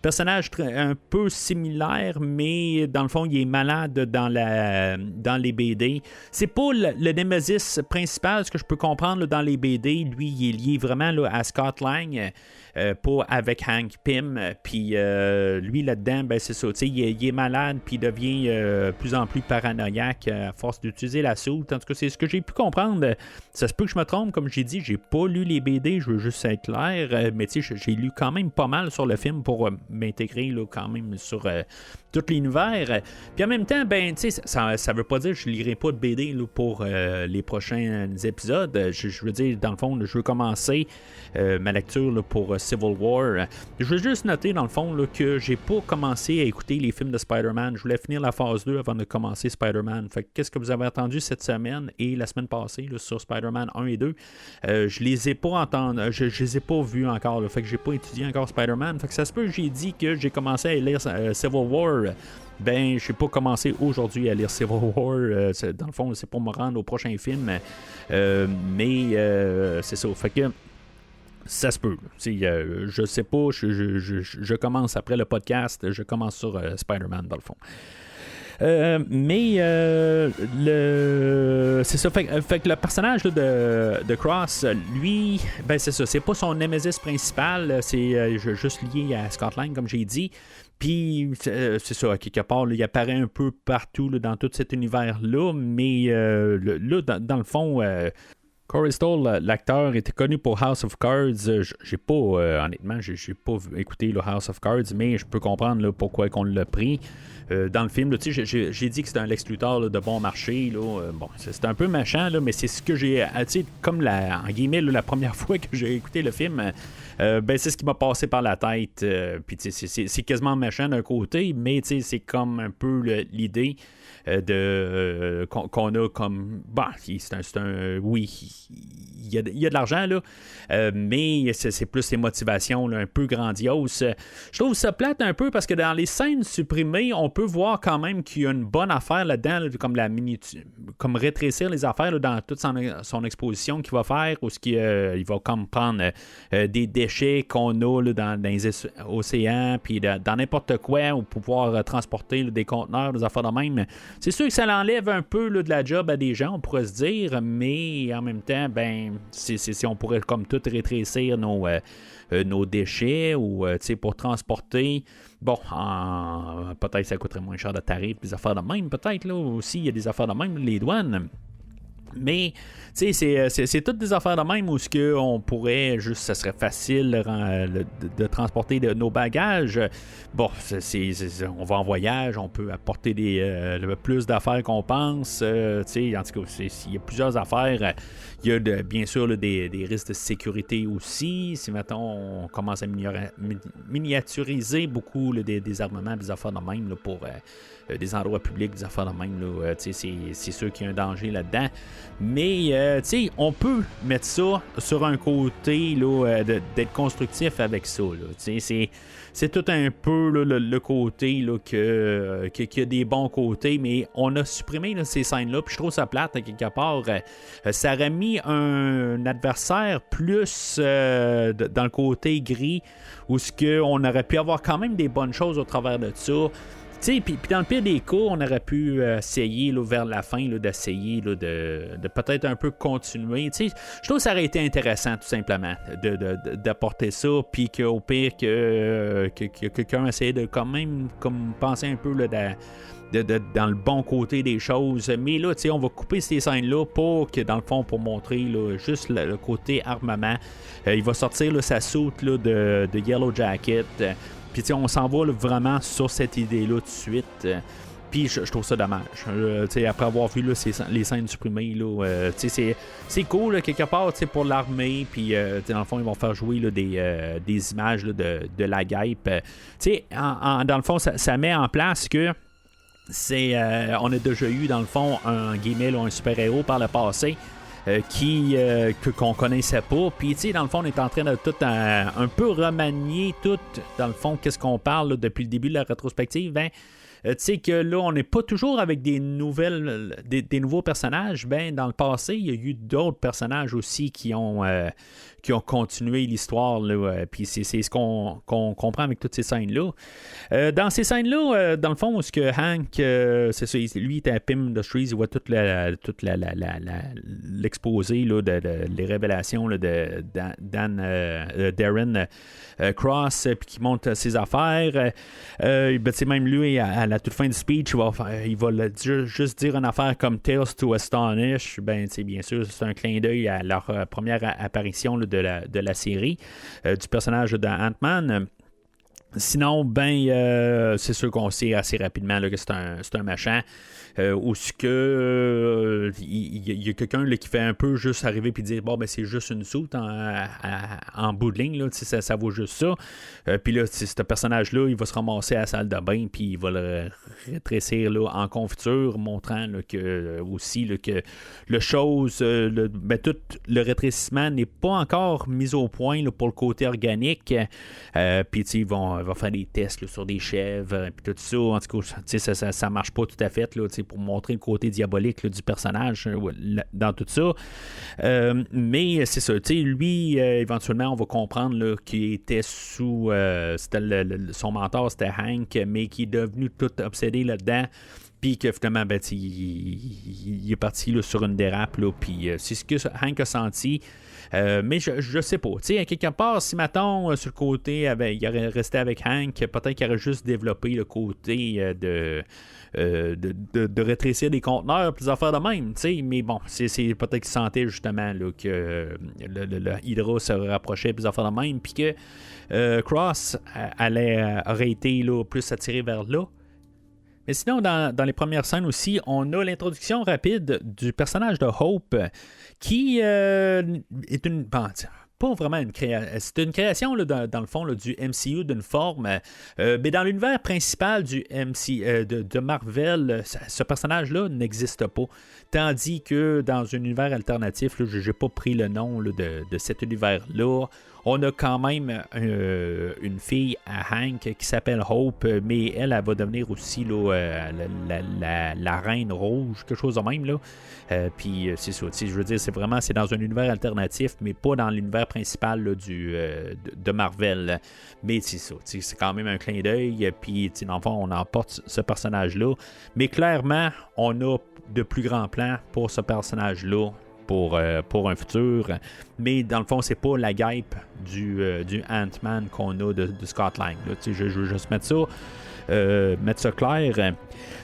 Personnage un peu similaire, mais dans le fond, il est malade dans les BD. C'est pas le Nemesis principal, ce que je peux comprendre là, dans les BD. Lui, il est lié vraiment là, à Scott Lang. Pas avec Hank Pym, puis lui là-dedans, ben c'est ça, il est malade, puis il devient plus en plus paranoïaque à force d'utiliser la soude. En tout cas, c'est ce que j'ai pu comprendre. Ça se peut que je me trompe, comme j'ai dit, j'ai pas lu les BD, je veux juste être clair, mais tu sais, j'ai lu quand même pas mal sur le film pour m'intégrer là, quand même sur tout l'univers. Puis en même temps, ben tu sais, ça veut pas dire que je lirai pas de BD là, pour les prochains épisodes. Je veux dire, dans le fond, je veux commencer ma lecture là, pour Civil War. Je veux juste noter dans le fond là, que j'ai pas commencé à écouter les films de Spider-Man. Je voulais finir la phase 2 avant de commencer Spider-Man. Fait que qu'est-ce que vous avez entendu cette semaine et la semaine passée là, sur Spider-Man 1 et 2? Je les ai pas entendus, je les ai pas vus encore. Là, fait que j'ai pas étudié encore Spider-Man. Fait que ça se peut que j'ai dit que j'ai commencé à lire Civil War. Ben, je n'ai pas commencé aujourd'hui à lire Civil War. Dans le fond, c'est pour me rendre au prochain film. Mais c'est ça. Fait que ça se peut. Je sais pas. Je commence après le podcast. Je commence sur Spider-Man, dans le fond. C'est ça. Fait que le personnage là, de Cross, lui, ben c'est ça. C'est pas son Nemesis principal. C'est juste lié à Scott Lang, comme j'ai dit. Puis, c'est ça, à quelque part, là, il apparaît un peu partout là, dans tout cet univers-là, mais là, dans le fond, Corey Stoll, l'acteur, était connu pour House of Cards. J'ai pas, honnêtement, j'ai pas écouté le House of Cards, mais je peux comprendre là, pourquoi on l'a pris. Dans le film, j'ai dit que c'était un Lex Luthor là, de bon marché. Là, bon, c'est un peu méchant, là, mais c'est ce que j'ai... Comme en guillemets, là, la première fois que j'ai écouté le film, ben, c'est ce qui m'a passé par la tête. Puis c'est quasiment méchant d'un côté, mais c'est comme un peu l'idée. qu'on a comme... Bon, c'est un oui, il y a de l'argent, là, mais c'est plus les motivations là, un peu grandioses. Je trouve ça plate un peu parce que dans les scènes supprimées, on peut voir quand même qu'il y a une bonne affaire là-dedans, là, comme rétrécir les affaires là, dans toute son exposition qu'il va faire, ou il va comme prendre des déchets qu'on a là, dans les océans, puis dans n'importe quoi, ou pouvoir transporter là, des conteneurs, des affaires de même. C'est sûr que ça l'enlève un peu là, de la job à des gens, on pourrait se dire, mais en même temps, ben, si on pourrait comme tout rétrécir nos déchets ou pour transporter, bon, peut-être ça coûterait moins cher de tarifs, des affaires de même, peut-être là aussi, il y a des affaires de même, les douanes. Mais, tu sais, c'est toutes des affaires de même où on pourrait juste, ça serait facile de transporter nos bagages. Bon, on va en voyage, on peut apporter plus d'affaires qu'on pense. Tu sais, en tout cas, il y a plusieurs affaires. Il y a bien sûr là, des risques de sécurité aussi. Si, mettons, on commence à miniaturiser beaucoup là, des armements, des affaires de même là, pour des endroits publics, des affaires de même, là, c'est sûr qu'il y a un danger là-dedans. Mais on peut mettre ça sur un côté là, d'être constructif avec ça. C'est tout un peu là, le côté là, qu'il y a des bons côtés, mais on a supprimé là, ces scènes-là, puis je trouve ça plate à quelque part. Ça aurait mis un adversaire plus dans le côté gris, où on aurait pu avoir quand même des bonnes choses au travers de ça. Puis dans le pire des cas, on aurait pu essayer là, vers la fin là, d'essayer là, de peut-être un peu continuer. Je trouve que ça aurait été intéressant tout simplement d'apporter ça, puis qu'au pire que quelqu'un essayait de quand même comme penser un peu là, dans le bon côté des choses. Mais là, on va couper ces scènes-là pour montrer là, juste le côté armement. Il va sortir là, sa soute là, de Yellow Jacket. Puis on s'en va là, vraiment sur cette idée-là tout de suite. Puis je trouve ça dommage. Après avoir vu là, les scènes supprimées, là, c'est cool là, quelque part pour l'armée. Puis dans le fond, ils vont faire jouer là, des images là, de la guêpe. Dans le fond, ça met en place que on a déjà eu dans le fond un super-héros par le passé. Qu'on connaissait pas. Puis, dans le fond, on est en train de tout un peu remanier tout, dans le fond, qu'est-ce qu'on parle là, depuis le début de la rétrospective. Ben, tu sais que là, on n'est pas toujours avec des nouveaux personnages. Ben, dans le passé, il y a eu d'autres personnages aussi qui ont continué l'histoire. Puis c'est ce qu'on comprend avec toutes ces scènes-là. Dans ces scènes-là, dans le fond, où que Hank, c'est ça, lui, il était à Pym Industries, il voit toute l'exposé là, les révélations là, de Darren Cross, puis qui monte ses affaires. Même lui, à la toute fin du speech, il va juste dire une affaire comme Tales to Astonish. Ben, bien sûr, c'est un clin d'œil à leur première apparition là, de la série, du personnage de Ant-Man. Sinon, c'est sûr qu'on sait assez rapidement là, que c'est un machin. Où ce que il y a quelqu'un là, qui fait un peu juste arriver puis dire c'est juste une soute en bout de ligne là, ça vaut juste ça. Puis là, ce personnage-là, il va se ramasser à la salle de bain puis il va le rétrécir là, en confiture, montrant là, que aussi là, que tout le rétrécissement n'est pas encore mis au point là, pour le côté organique. Puis il va faire des tests là, sur des chèvres puis tout ça. En tout cas, ça marche pas tout à fait là, pour montrer le côté diabolique là, du personnage dans tout ça. Mais c'est ça, lui, éventuellement, on va comprendre là, qu'il était sous... son mentor, c'était Hank, mais qui est devenu tout obsédé là-dedans. Puis que finalement, il est parti là, sur une dérape, puis c'est ce que Hank a senti. Mais je sais pas. À quelque part, si mettons sur le côté, il aurait resté avec Hank, peut-être qu'il aurait juste développé le côté de rétrécir des conteneurs, plus affaires de même. Mais bon, c'est peut-être qu'il sentait justement là, que le Hydra se rapprochait, plus affaires de même, puis que Cross aurait été là, plus attiré vers là. Mais sinon, dans les premières scènes aussi, on a l'introduction rapide du personnage de Hope qui est une... pas vraiment une création. C'est une création là, dans le fond là, du MCU d'une forme. Mais dans l'univers principal du de Marvel, ce personnage-là n'existe pas. Tandis que dans un univers alternatif, je n'ai pas pris le nom là, de cet univers-là. On a quand même une fille à Hank qui s'appelle Hope, mais elle va devenir aussi là, la Reine Rouge, quelque chose de même. Là. Puis c'est ça, je veux dire, c'est dans un univers alternatif, mais pas dans l'univers principal là, de Marvel. Mais c'est ça, c'est quand même un clin d'œil. Puis dans le fond, on emporte ce personnage-là. Mais clairement, on a de plus grands plans pour ce personnage-là. Pour un futur, mais dans le fond, c'est pas la guêpe du Ant-Man qu'on a de Scott Lang. Là. Je veux juste mettre ça clair.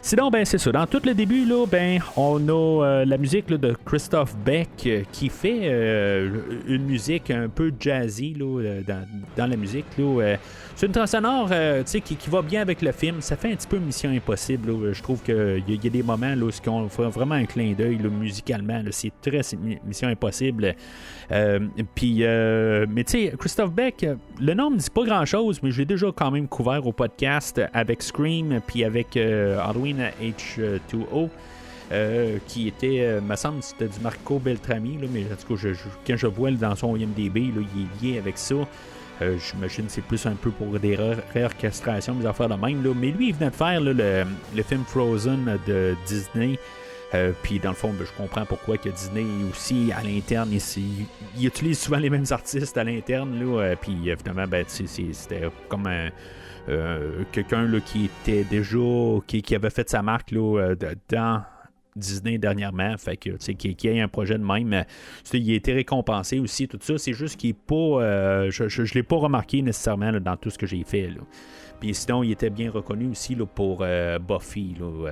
Sinon, ben c'est ça. Dans tout le début, là, ben, on a la musique là, de Christophe Beck qui fait une musique un peu jazzy là, dans la musique. Là, c'est une trame sonore qui va bien avec le film. Ça fait un petit peu Mission Impossible. Là. Je trouve qu'il y a des moments là, où on fait vraiment un clin d'œil là, musicalement. Là. C'est très Mission Impossible. Mais tu sais, Christophe Beck, le nom ne dit pas grand-chose, mais je l'ai déjà quand même couvert au podcast avec Scream puis avec Halloween H2O. Qui était, me semble, c'était du Marco Beltrami, là, mais en tout cas, quand je vois dans son IMDb, là, il est lié avec ça. J'imagine que c'est plus un peu pour des réorchestrations, des affaires de même. Là. Mais lui, il venait de faire là, le film Frozen de Disney. Puis dans le fond, je comprends pourquoi que Disney aussi, à l'interne, il utilise souvent les mêmes artistes à l'interne. Puis évidemment, c'était comme quelqu'un là, qui était déjà, qui avait fait sa marque là, dans Disney dernièrement, fait que qu'il y ait un projet de même, il a été récompensé aussi, tout ça, c'est juste qu'il n'est pas, je l'ai pas remarqué nécessairement là, dans tout ce que j'ai fait. Là. Puis sinon, il était bien reconnu aussi là, pour Buffy là,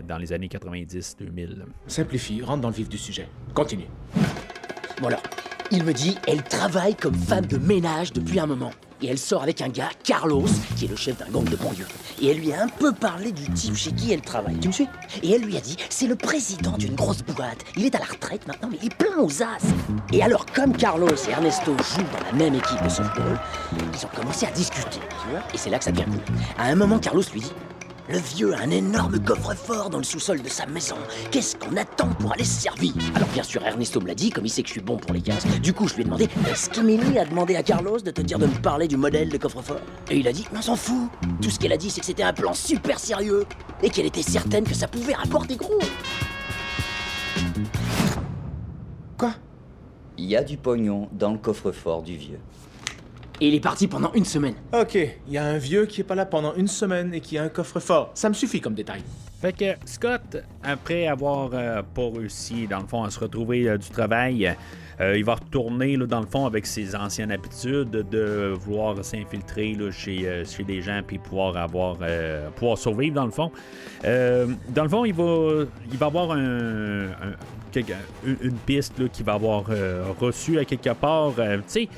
dans les années 90-2000. Simplifie, rentre dans le vif du sujet. Continue. Bon alors, il me dit, elle travaille comme femme de ménage depuis un moment. Et elle sort avec un gars, Carlos, qui est le chef d'un gang de banlieue. Et elle lui a un peu parlé du type chez qui elle travaille. Tu me suis? Et elle lui a dit, c'est le président d'une grosse boîte. Il est à la retraite maintenant, mais il est plein aux as. Et alors, comme Carlos et Ernesto jouent dans la même équipe de softball, ils ont commencé à discuter, tu vois? Et c'est là que ça devient cool. À un moment, Carlos lui dit, le vieux a un énorme coffre-fort dans le sous-sol de sa maison. Qu'est-ce qu'on attend pour aller se servir? Alors bien sûr, Ernesto me l'a dit, comme il sait que je suis bon pour les gaz. Du coup, je lui ai demandé, est-ce qu'Emily a demandé à Carlos de te dire de me parler du modèle de coffre-fort? Et il a dit, on s'en fout. Tout ce qu'elle a dit, c'est que c'était un plan super sérieux et qu'elle était certaine que ça pouvait rapporter gros. Quoi? Il y a du pognon dans le coffre-fort du vieux. Et il est parti pendant une semaine. Ok, il y a un vieux qui est pas là pendant une semaine et qui a un coffre-fort. Ça me suffit comme détail. Fait que Scott, après avoir pas réussi, dans le fond, à se retrouver du travail, il va retourner, là, dans le fond, avec ses anciennes habitudes de vouloir s'infiltrer là, chez des gens puis pouvoir survivre, dans le fond. Dans le fond, il va avoir une piste là, qu'il va avoir reçue à quelque part. Tu sais,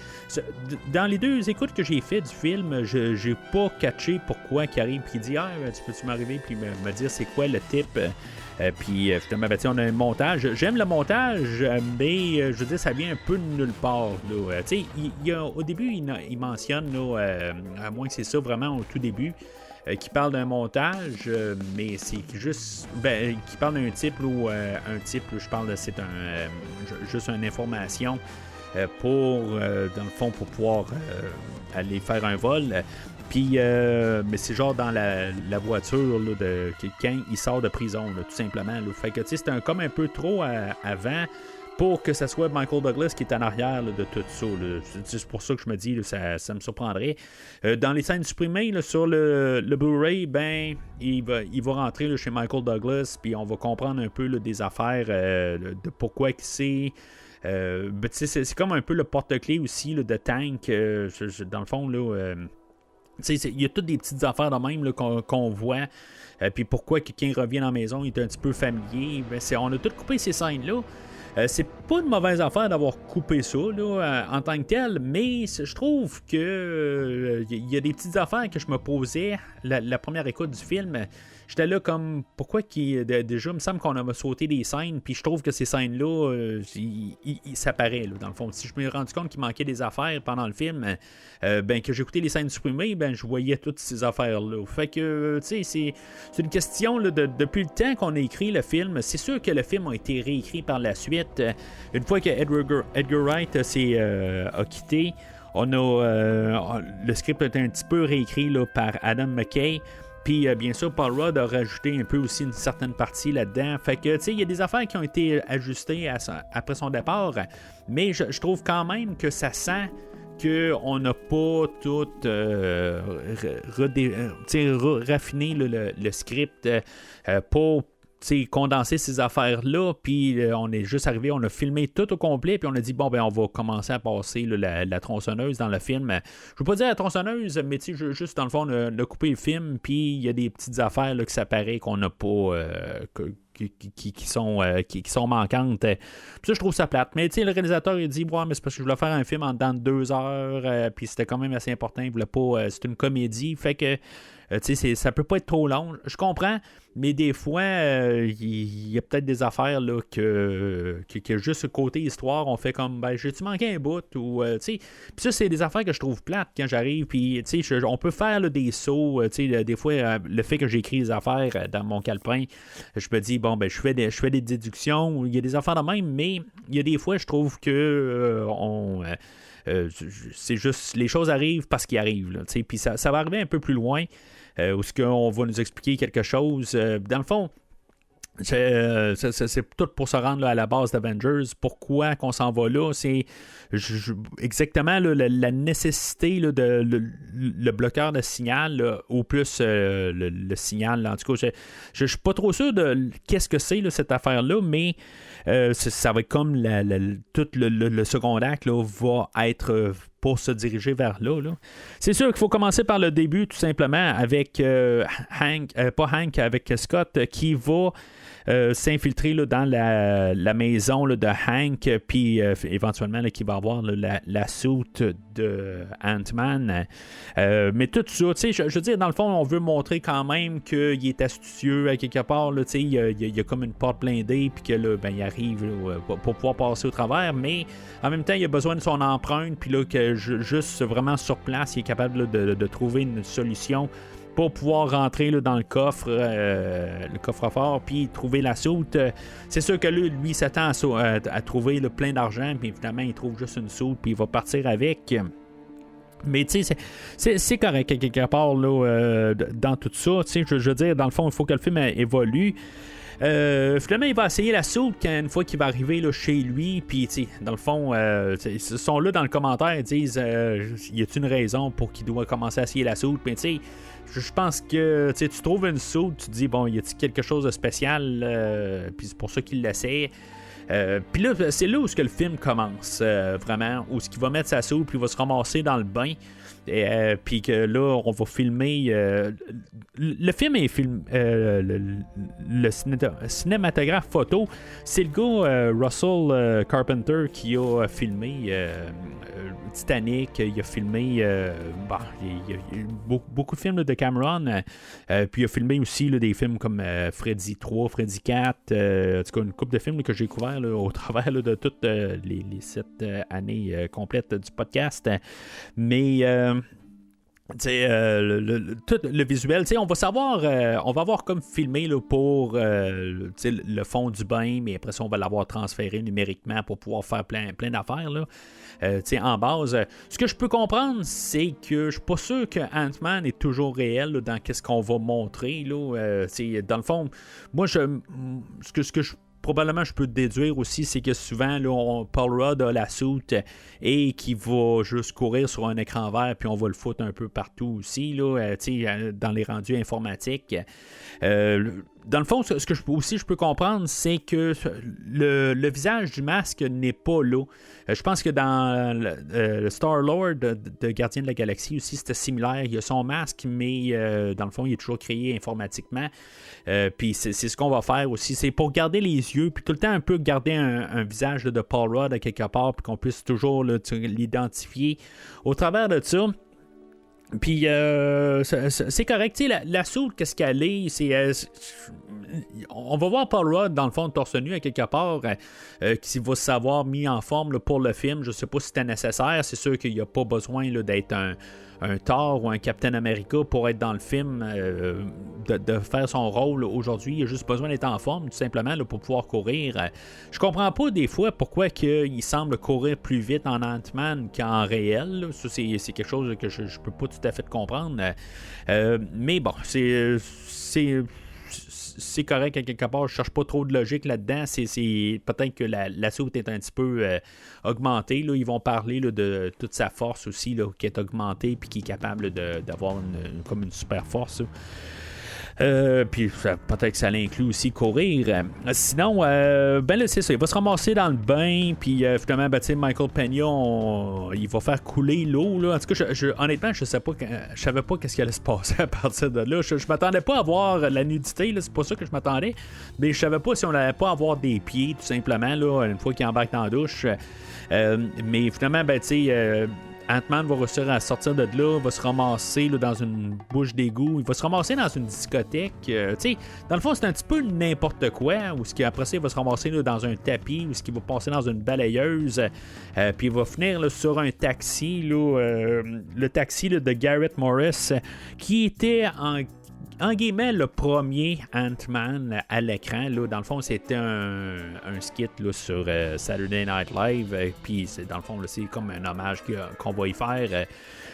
dans les deux écoutes que j'ai fait du film, j'ai pas catché pourquoi il arrive et il dit « Ah, tu peux-tu m'arriver puis me dire c'est quoi le type? » Puis finalement, on a un montage. J'aime le montage, mais je veux dire, ça vient un peu de nulle part. Tu sais, au début, il mentionne, là, à moins que c'est ça vraiment au tout début, qui parle d'un montage, mais c'est juste... qui parle d'un type, ou un type, je parle de... C'est juste une information pour, dans le fond, pour pouvoir aller faire un vol. Puis, mais c'est genre dans la voiture là, de quelqu'un, il sort de prison, là, tout simplement. Là. Fait que, tu sais, c'est comme un peu trop avant pour que ça soit Michael Douglas qui est en arrière là, de tout ça. Là. C'est pour ça que je me dis, là, ça me surprendrait. Dans les scènes supprimées, là, sur le Blu-ray, ben, il va rentrer là, chez Michael Douglas, puis on va comprendre un peu là, des affaires de pourquoi que c'est... c'est comme un peu le porte-clés aussi là, de Tank. Dans le fond, là... il y a toutes des petites affaires de même là, qu'on voit. Puis pourquoi quelqu'un revient dans la maison, il est un petit peu familier. On a tout coupé ces scènes-là. C'est pas une mauvaise affaire d'avoir coupé ça là, en tant que tel, mais je trouve que il y a des petites affaires que je me posais la première écoute du film. J'étais là comme, pourquoi déjà, il me semble qu'on a sauté des scènes, puis je trouve que ces scènes-là, ça paraît, là, dans le fond. Si je me suis rendu compte qu'il manquait des affaires pendant le film, que j'écoutais les scènes supprimées, je voyais toutes ces affaires-là. Fait que, tu sais, c'est une question, là, depuis le temps qu'on a écrit le film, c'est sûr que le film a été réécrit par la suite. Une fois que Edgar Wright a quitté, le script a été un petit peu réécrit là, par Adam McKay. Puis, bien sûr, Paul Rudd a rajouté un peu aussi une certaine partie là-dedans. Fait que, tu sais, il y a des affaires qui ont été ajustées après son départ. Mais je trouve quand même que ça sent qu'on n'a pas tout raffiné le script pour condenser ces affaires-là, puis on est juste arrivé, on a filmé tout au complet, puis on a dit, bon, on va commencer à passer là, la tronçonneuse dans le film. Je veux pas dire la tronçonneuse, mais juste dans le fond, on a coupé le film, puis il y a des petites affaires là, qui s'apparaissent qu'on n'a pas... Qui sont manquantes. Puis ça, je trouve ça plate. Mais le réalisateur, il dit, ouais, mais c'est parce que je voulais faire un film en dedans de 2 heures, puis c'était quand même assez important. Il voulait pas... c'est une comédie, fait que... ça peut pas être trop long. Je comprends, mais des fois, il y a peut-être des affaires là, que juste côté histoire, on fait comme, j'ai-tu manqué un bout? Ou, puis ça, c'est des affaires que je trouve plates quand j'arrive. Puis, on peut faire là, des sauts. Des fois, le fait que j'écris des affaires dans mon calepin, je me dis, je fais des déductions. Il y a des affaires de même, mais il y a des fois, je trouve que c'est juste, les choses arrivent parce qu'ils arrivent. Puis ça va arriver un peu plus loin. Où est-ce qu'on va nous expliquer quelque chose. Dans le fond, c'est tout pour se rendre là, à la base d'Avengers. Pourquoi qu'on s'en va là? C'est exactement là, la nécessité là, de le bloqueur de signal, là, ou plus le signal. Là. En tout cas, je suis pas trop sûr de qu'est-ce que c'est là, cette affaire-là, mais ça va être comme tout le second acte là, va être... pour se diriger vers là. C'est sûr qu'il faut commencer par le début, tout simplement, avec avec Scott, qui va s'infiltrer là, dans la maison là, de Hank, puis éventuellement là, qui va avoir là, la soute de Ant-Man. Mais tout ça, je veux dire, dans le fond, on veut montrer quand même qu'il est astucieux à quelque part. Là, il y a comme une porte blindée, puis que là, il arrive là, pour pouvoir passer au travers, mais en même temps, il a besoin de son empreinte, puis là, que juste vraiment sur place, il est capable là, de trouver une solution pour pouvoir rentrer là, dans le coffre-fort, puis trouver la soute. C'est sûr que là, lui s'attend à trouver là, plein d'argent, puis finalement, il trouve juste une soute, puis il va partir avec. Mais tu sais, c'est correct quelque part là, dans tout ça. Je veux dire, dans le fond, il faut que le film évolue. Finalement, il va essayer la soupe une fois qu'il va arriver là, chez lui. Puis, dans le fond, ils sont là dans le commentaire. Ils disent y a-t-il une raison pour qu'il doit commencer à essayer la soupe? Mais je pense que tu trouves une soupe, tu te dis, bon, y a-t-il quelque chose de spécial? Puis c'est pour ça qu'il l'essaie. Puis là, c'est là où le film commence, vraiment, où ce qu'il va mettre sa soupe, puis il va se ramasser dans le bain. Puis que là, on va filmer. Le film est filmé. Le cinématographe photo, c'est le gars Russell Carpenter qui a filmé Titanic. Il a filmé. Il y a eu beaucoup de films de Cameron. Puis il a filmé aussi là, des films comme Freddy 3, Freddy 4. En tout cas, une couple de films là, que j'ai découvert au travers là, de toutes les 7 années complètes du podcast. Mais tout le visuel, on va savoir, on va avoir comme filmé là, pour le fond du bain, mais après ça on va l'avoir transféré numériquement pour pouvoir faire plein d'affaires là. En base, ce que je peux comprendre, c'est que je suis pas sûr que Ant-Man est toujours réel là, dans qu'est-ce qu'on va montrer là. Dans le fond, moi ce que probablement je peux déduire aussi, c'est que souvent là, Paul Rudd a la soute et qui va juste courir sur un écran vert, puis on va le foutre un peu partout aussi là, dans les rendus informatiques. dans le fond, ce que je peux comprendre, c'est que le visage du masque n'est pas là. Je pense que dans le Star-Lord de Gardien de la Galaxie aussi, c'était similaire. Il y a son masque, mais dans le fond, il est toujours créé informatiquement. Puis c'est ce qu'on va faire aussi. C'est pour garder les yeux, puis tout le temps un peu garder un visage de Paul Rudd à quelque part, puis qu'on puisse toujours l'identifier au travers de ça. Puis c'est correct, tu sais, la soude, qu'est-ce qu'elle est, on va voir Paul Rudd dans le fond de torse nu à quelque part qui va savoir mis en forme là, pour le film. Je sais pas si c'était nécessaire. C'est sûr qu'il n'y a pas besoin là, d'être un Thor ou un Captain America pour être dans le film, de faire son rôle aujourd'hui. Il a juste besoin d'être en forme, tout simplement, là, pour pouvoir courir. Je comprends pas des fois pourquoi il semble courir plus vite en Ant-Man qu'en réel. Là. Ça, c'est quelque chose que je peux pas tout à fait comprendre. Mais bon, c'est correct à quelque part. Je cherche pas trop de logique là-dedans. C'est peut-être que la soute est un petit peu augmentée. Là. Ils vont parler là, de toute sa force aussi, là, qui est augmentée puis qui est capable d'avoir comme une super force. Puis peut-être que ça l'inclut aussi courir. Sinon, ben là, c'est ça. Il va se ramasser dans le bain. Puis finalement, ben, Michael Peña, il va faire couler l'eau. Là. En tout cas, honnêtement, je savais pas qu'est-ce qui allait se passer à partir de là. Je m'attendais pas à voir la nudité. Là, c'est pas ça que je m'attendais. Mais je savais pas si on allait pas avoir des pieds, tout simplement, là, une fois qu'il embarque dans la douche. Mais finalement, ben, tu sais. Ant-Man va réussir à sortir de là, va se ramasser là, dans une bouche d'égout, il va se ramasser dans une discothèque. Dans le fond, c'est un petit peu n'importe quoi, où après ça, il va se ramasser là, dans un tapis, où il va passer dans une balayeuse, puis il va finir là, sur un taxi, là, le taxi là, de Garrett Morris, qui était en guillemets, le premier Ant-Man à l'écran, là, dans le fond, c'était un skit là, sur Saturday Night Live. Puis, dans le fond, là, c'est comme un hommage qu'on va y faire.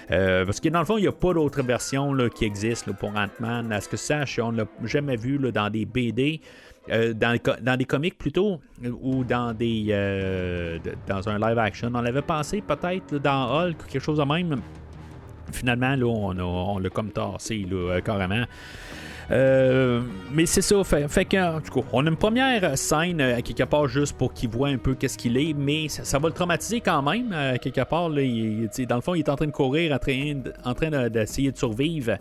Parce que, dans le fond, il n'y a pas d'autre version là, qui existe là, pour Ant-Man. À ce que je sache, on ne l'a jamais vu là, dans des BD. Dans des comics plutôt, ou dans dans un live action. On l'avait pensé peut-être là, dans Hulk ou quelque chose de même. Finalement, là, on l'a comme tassé, là, carrément. Mais c'est ça, fait que, du coup, on a une première scène à quelque part juste pour qu'il voit un peu qu'est-ce qu'il est, mais ça va le traumatiser quand même. À quelque part, là, dans le fond, il est en train de courir, en train d'essayer de survivre.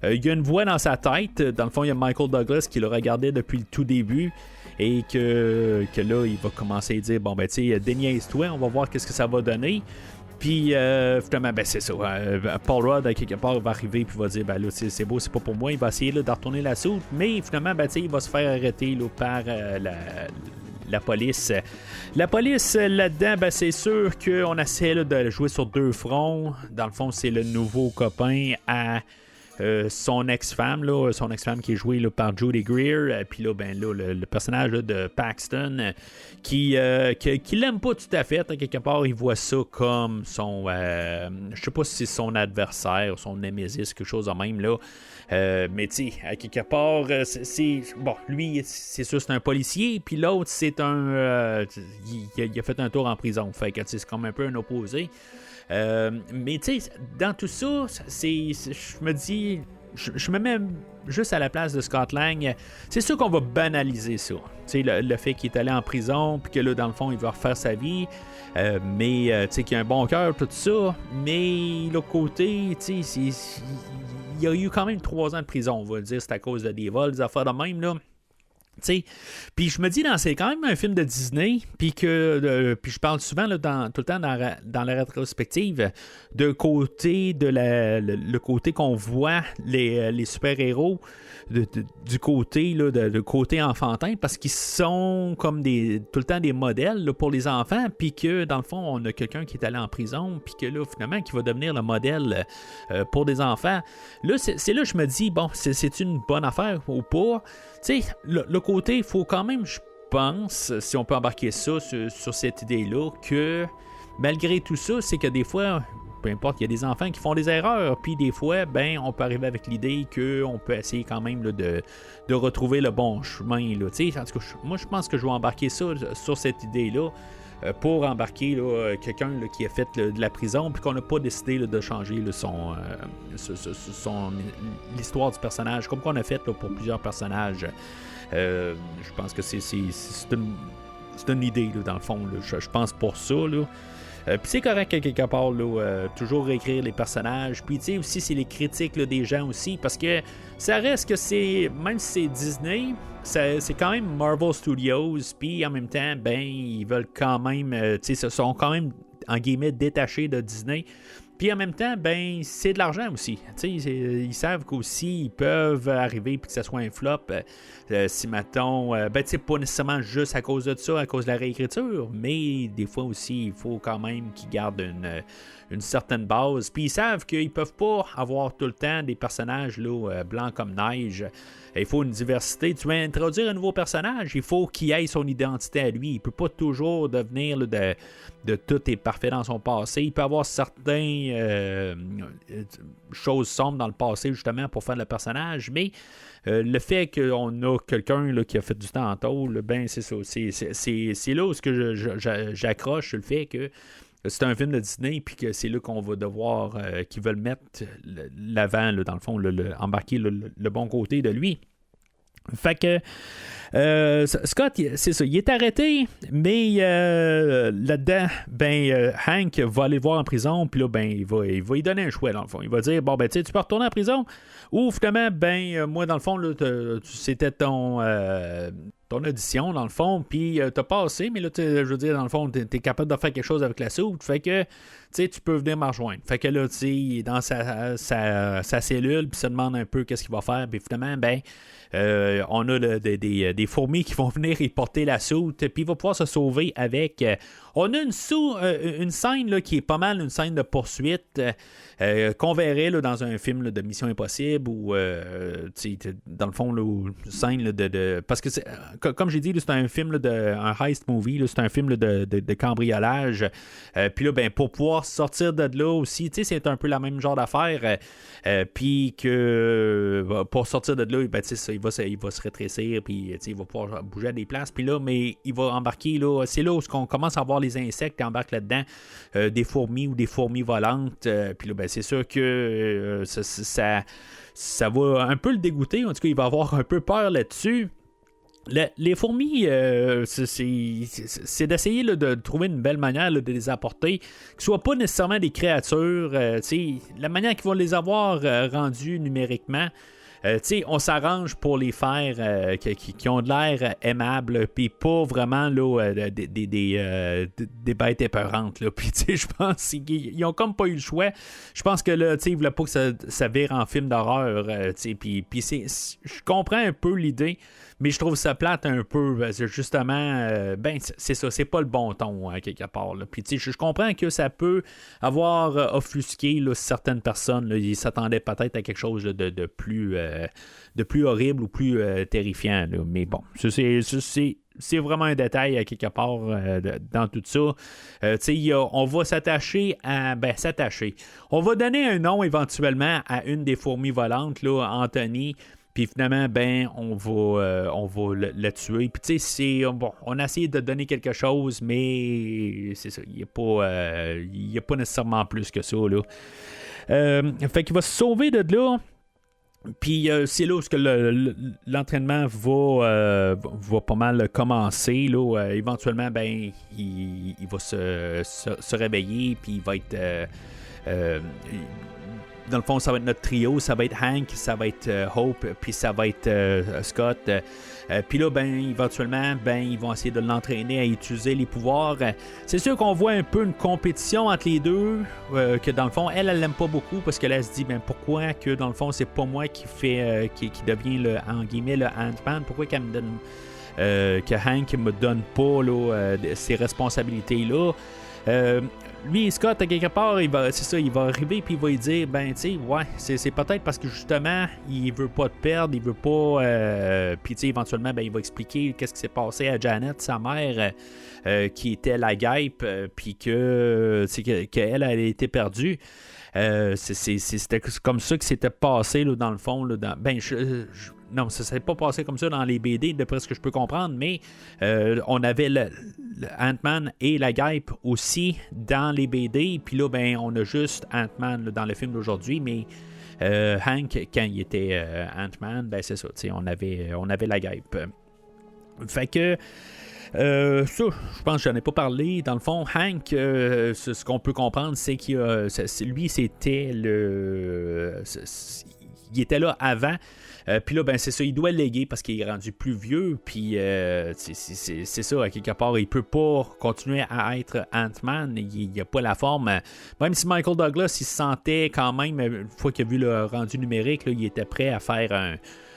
Il y a une voix dans sa tête. Dans le fond, il y a Michael Douglas qui le regardait depuis le tout début. Et que là, il va commencer à dire, bon, ben, tu sais, déniaise-toi, on va voir qu'est-ce que ça va donner. Puis, finalement, ben, c'est ça. Paul Rudd, à quelque part, va arriver puis va dire, ben là, c'est beau, c'est pas pour moi. Il va essayer là, de retourner la soupe. Mais finalement, ben, il va se faire arrêter là, par la police. La police, là-dedans, ben, c'est sûr qu'on essaie là, de jouer sur deux fronts. Dans le fond, c'est le nouveau copain à son ex-femme qui est jouée là, par Judy Greer, puis là, ben, là, le personnage là, de Paxton, qui l'aime pas tout à fait, à quelque part, il voit ça comme son, je sais pas si c'est son adversaire, son némésis, quelque chose de même, là. Mais tu sais, à quelque part, bon, lui, c'est sûr, c'est un policier, puis l'autre, c'est il a fait un tour en prison, fait que c'est comme un peu un opposé. Mais tu sais, dans tout ça, je me dis, je me mets juste à la place de Scott Lang. C'est sûr qu'on va banaliser ça. Tu sais, le fait qu'il est allé en prison, puis que là, dans le fond, il va refaire sa vie. Mais tu sais, qu'il a un bon cœur, tout ça. Mais l'autre côté, tu sais, il y a eu quand même 3 ans de prison, on va le dire. C'est à cause de des vols, des affaires de même, là. Puis je me dis, c'est quand même un film de Disney, puis je parle souvent là, tout le temps dans la rétrospective le côté qu'on voit les super-héros du côté là, de côté enfantin, parce qu'ils sont comme tout le temps des modèles là, pour les enfants, puis que dans le fond on a quelqu'un qui est allé en prison, puis que là finalement qui va devenir le modèle pour des enfants. Là c'est là que je me dis, bon, c'est une bonne affaire ou pas. Tu sais, le côté, il faut quand même, je pense, si on peut embarquer ça sur cette idée-là, que malgré tout ça, c'est que des fois, peu importe, il y a des enfants qui font des erreurs, puis des fois, ben, on peut arriver avec l'idée qu'on peut essayer quand même là, de retrouver le bon chemin. Là. Tu sais, en tout cas, moi, je pense que je vais embarquer ça sur cette idée-là. Pour embarquer là, quelqu'un là, qui a fait de la prison, puis qu'on n'a pas décidé là, de changer là, l'histoire du personnage, comme qu'on a fait là, pour plusieurs personnages Je pense que c'est une idée, là, dans le fond. Là. Je pense pour ça. Là. Puis c'est correct à quelque part, là, toujours réécrire les personnages. Puis tu sais aussi, c'est les critiques là, des gens aussi. Parce que ça reste que c'est, même si c'est Disney, c'est quand même Marvel Studios. Puis en même temps, ben, ils veulent quand même, tu sais, sont quand même, en guillemets, détachés de Disney. Puis en même temps, ben, c'est de l'argent aussi. Ils savent qu'aussi, ils peuvent arriver puis que ce soit un flop. Si, mettons, ben, tu sais, pas nécessairement juste à cause de ça, à cause de la réécriture, mais des fois aussi, il faut quand même qu'ils gardent une certaine base. Puis ils savent qu'ils peuvent pas avoir tout le temps des personnages là, blancs comme neige. Il faut une diversité. Tu veux introduire un nouveau personnage, il faut qu'il ait son identité à lui. Il peut pas toujours devenir là, de tout est parfait dans son passé. Il peut avoir certaines choses sombres dans le passé justement pour faire le personnage, mais le fait qu'on a quelqu'un là, qui a fait du temps en tôle, ben c'est ça. C'est là où j'accroche sur le fait que c'est un film de Disney, puis que c'est là qu'on va devoir, qu'ils veulent mettre l'avant, là, dans le fond, embarquer le bon côté de lui. Fait que Scott, c'est ça, il est arrêté, mais là-dedans, ben Hank va aller voir en prison, puis là, ben il va lui donner un choix, dans le fond. Il va dire, bon, ben tu sais, tu peux retourner en prison, ou finalement, ben moi, dans le fond, là, c'était ton audition, dans le fond, puis t'as passé, mais là, je veux dire, dans le fond, t'es capable de faire quelque chose avec la soupe, fait que, tu sais, tu peux venir me rejoindre. Fait que là, tu sais, il est dans sa cellule, puis se demande un peu qu'est-ce qu'il va faire, puis finalement, ben, on a des fourmis qui vont venir y porter la soute, puis il va pouvoir se sauver avec... on a une scène là, qui est pas mal une scène de poursuite qu'on verrait là, dans un film là, de Mission Impossible ou dans le fond là, une scène là, de parce que comme j'ai dit là, c'est un film là, un heist movie là, c'est un film là, de cambriolage, puis là ben pour pouvoir sortir de là aussi, c'est un peu la même genre d'affaire, puis que pour sortir de là, ben, ça, il va se rétrécir, puis il va pouvoir bouger à des places, puis là mais il va embarquer là, c'est là où on commence à voir les insectes qui embarquent là-dedans, des fourmis ou des fourmis volantes, puis là ben c'est sûr que ça va un peu le dégoûter, en tout cas il va avoir un peu peur là-dessus. Les fourmis, c'est d'essayer là, de trouver une belle manière là, de les apporter, que ce soit pas nécessairement des créatures, la manière qu'ils vont les avoir rendues numériquement. On s'arrange pour les faire qui ont de l'air aimables, puis pas vraiment là, des bêtes épeurantes. Puis je pense qu'ils ont comme pas eu le choix. Je pense que là, ils voulaient pas que ça vire en film d'horreur. Puis je comprends un peu l'idée, mais je trouve ça plate un peu. Justement, ben c'est ça, c'est pas le bon ton quelque part. Puis je comprends que ça peut avoir offusqué là, certaines personnes. Là, ils s'attendaient peut-être à quelque chose là, de plus horrible ou plus terrifiant. Là. Mais bon, c'est vraiment un détail à quelque part dans tout ça. On va s'attacher à... Ben, s'attacher. On va donner un nom éventuellement à une des fourmis volantes, là, Anthony. Puis finalement, ben, on va le tuer. Puis tu sais, on a essayé de donner quelque chose, mais c'est ça, il n'y a pas nécessairement plus que ça, là. Fait qu'il va se sauver de là. Puis c'est là où l'entraînement va pas mal commencer. Là, éventuellement, ben, il va se réveiller, puis il va être... dans le fond, ça va être notre trio. Ça va être Hank, ça va être Hope, puis ça va être Scott. Puis là, ben, éventuellement, ben, ils vont essayer de l'entraîner à utiliser les pouvoirs. C'est sûr qu'on voit un peu une compétition entre les deux, que dans le fond, elle l'aime pas beaucoup, parce qu'elle se dit, ben, pourquoi que dans le fond, c'est pas moi qui devient, en guillemets, le Ant-Man, pourquoi qu'elle me donne, que Hank me donne pas là, ces responsabilités-là. Lui, Scott, à quelque part, il va arriver puis il va lui dire, ben, tu sais, ouais, c'est peut-être parce que justement, il veut pas te perdre, il veut pas. Puis, tu sais, éventuellement, ben, il va expliquer qu'est-ce qui s'est passé à Janet, sa mère, qui était la guêpe, puis qu'elle a été perdue. C'était comme ça que c'était passé, là, dans le fond. Là, non, ça ne s'est pas passé comme ça dans les BD, d'après ce que je peux comprendre, mais on avait le Ant-Man et la guêpe aussi dans les BD, puis là, ben, on a juste Ant-Man là, dans le film d'aujourd'hui, mais Hank, quand il était Ant-Man, ben c'est ça, on avait la guêpe. Fait que ça, je pense que j'en ai pas parlé. Dans le fond, Hank, ce qu'on peut comprendre, c'est qu'il lui, c'était il était là avant. Puis là, ben c'est ça, il doit le léguer parce qu'il est rendu plus vieux. Puis c'est ça, à quelque part, il peut pas continuer à être Ant-Man. Il n'a pas la forme. Même si Michael Douglas, il se sentait quand même, une fois qu'il a vu le rendu numérique, là, il était prêt à faire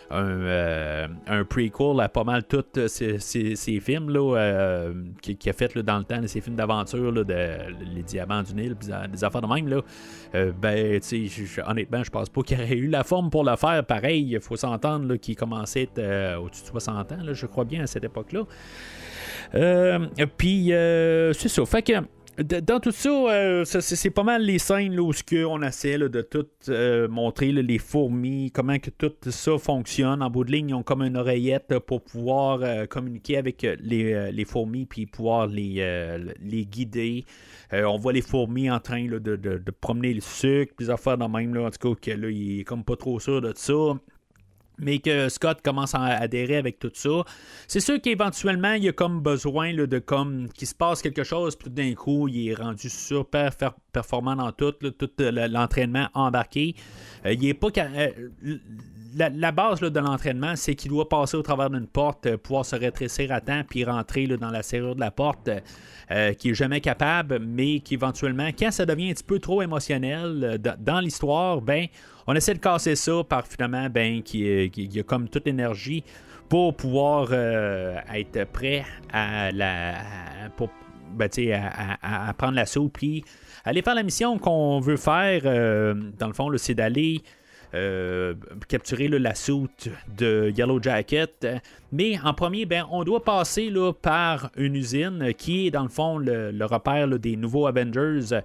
un prequel à pas mal tous ces films là, qu'il a fait là, dans le temps, ces films d'aventure là, les Diamants du Nil, des affaires de même là. Ben tu sais, honnêtement je pense pas qu'il aurait eu la forme pour le faire pareil. Il faut s'entendre là, qu'il commençait à être au-dessus de 60 ans là, je crois bien à cette époque là. Puis c'est ça, fait que dans tout ça, c'est pas mal les scènes là, où on essaie là, de tout montrer là, les fourmis, comment que tout ça fonctionne. En bout de ligne, ils ont comme une oreillette pour pouvoir communiquer avec les fourmis puis pouvoir les guider. On voit les fourmis en train là, de promener le sucre, puis des affaires de même. Là, en tout cas, que là, il est comme pas trop sûr de ça. Mais que Scott commence à adhérer avec tout ça. C'est sûr qu'éventuellement, il y a comme besoin là, de comme qu'il se passe quelque chose, puis tout d'un coup, il est rendu super performant dans tout l'entraînement embarqué. Il est pas la base là, de l'entraînement, c'est qu'il doit passer au travers d'une porte, pouvoir se rétrécir à temps, puis rentrer là, dans la serrure de la porte, qui est jamais capable, mais qu'éventuellement, quand ça devient un petit peu trop émotionnel dans l'histoire, ben on essaie de casser ça par finalement qu'il y a comme toute l'énergie pour pouvoir être prêt à prendre l'assaut puis aller faire la mission qu'on veut faire. Dans le fond, là, c'est d'aller capturer là, la soute de Yellow Jacket. Mais en premier, ben, on doit passer là, par une usine qui est dans le fond le repère là, des nouveaux Avengers.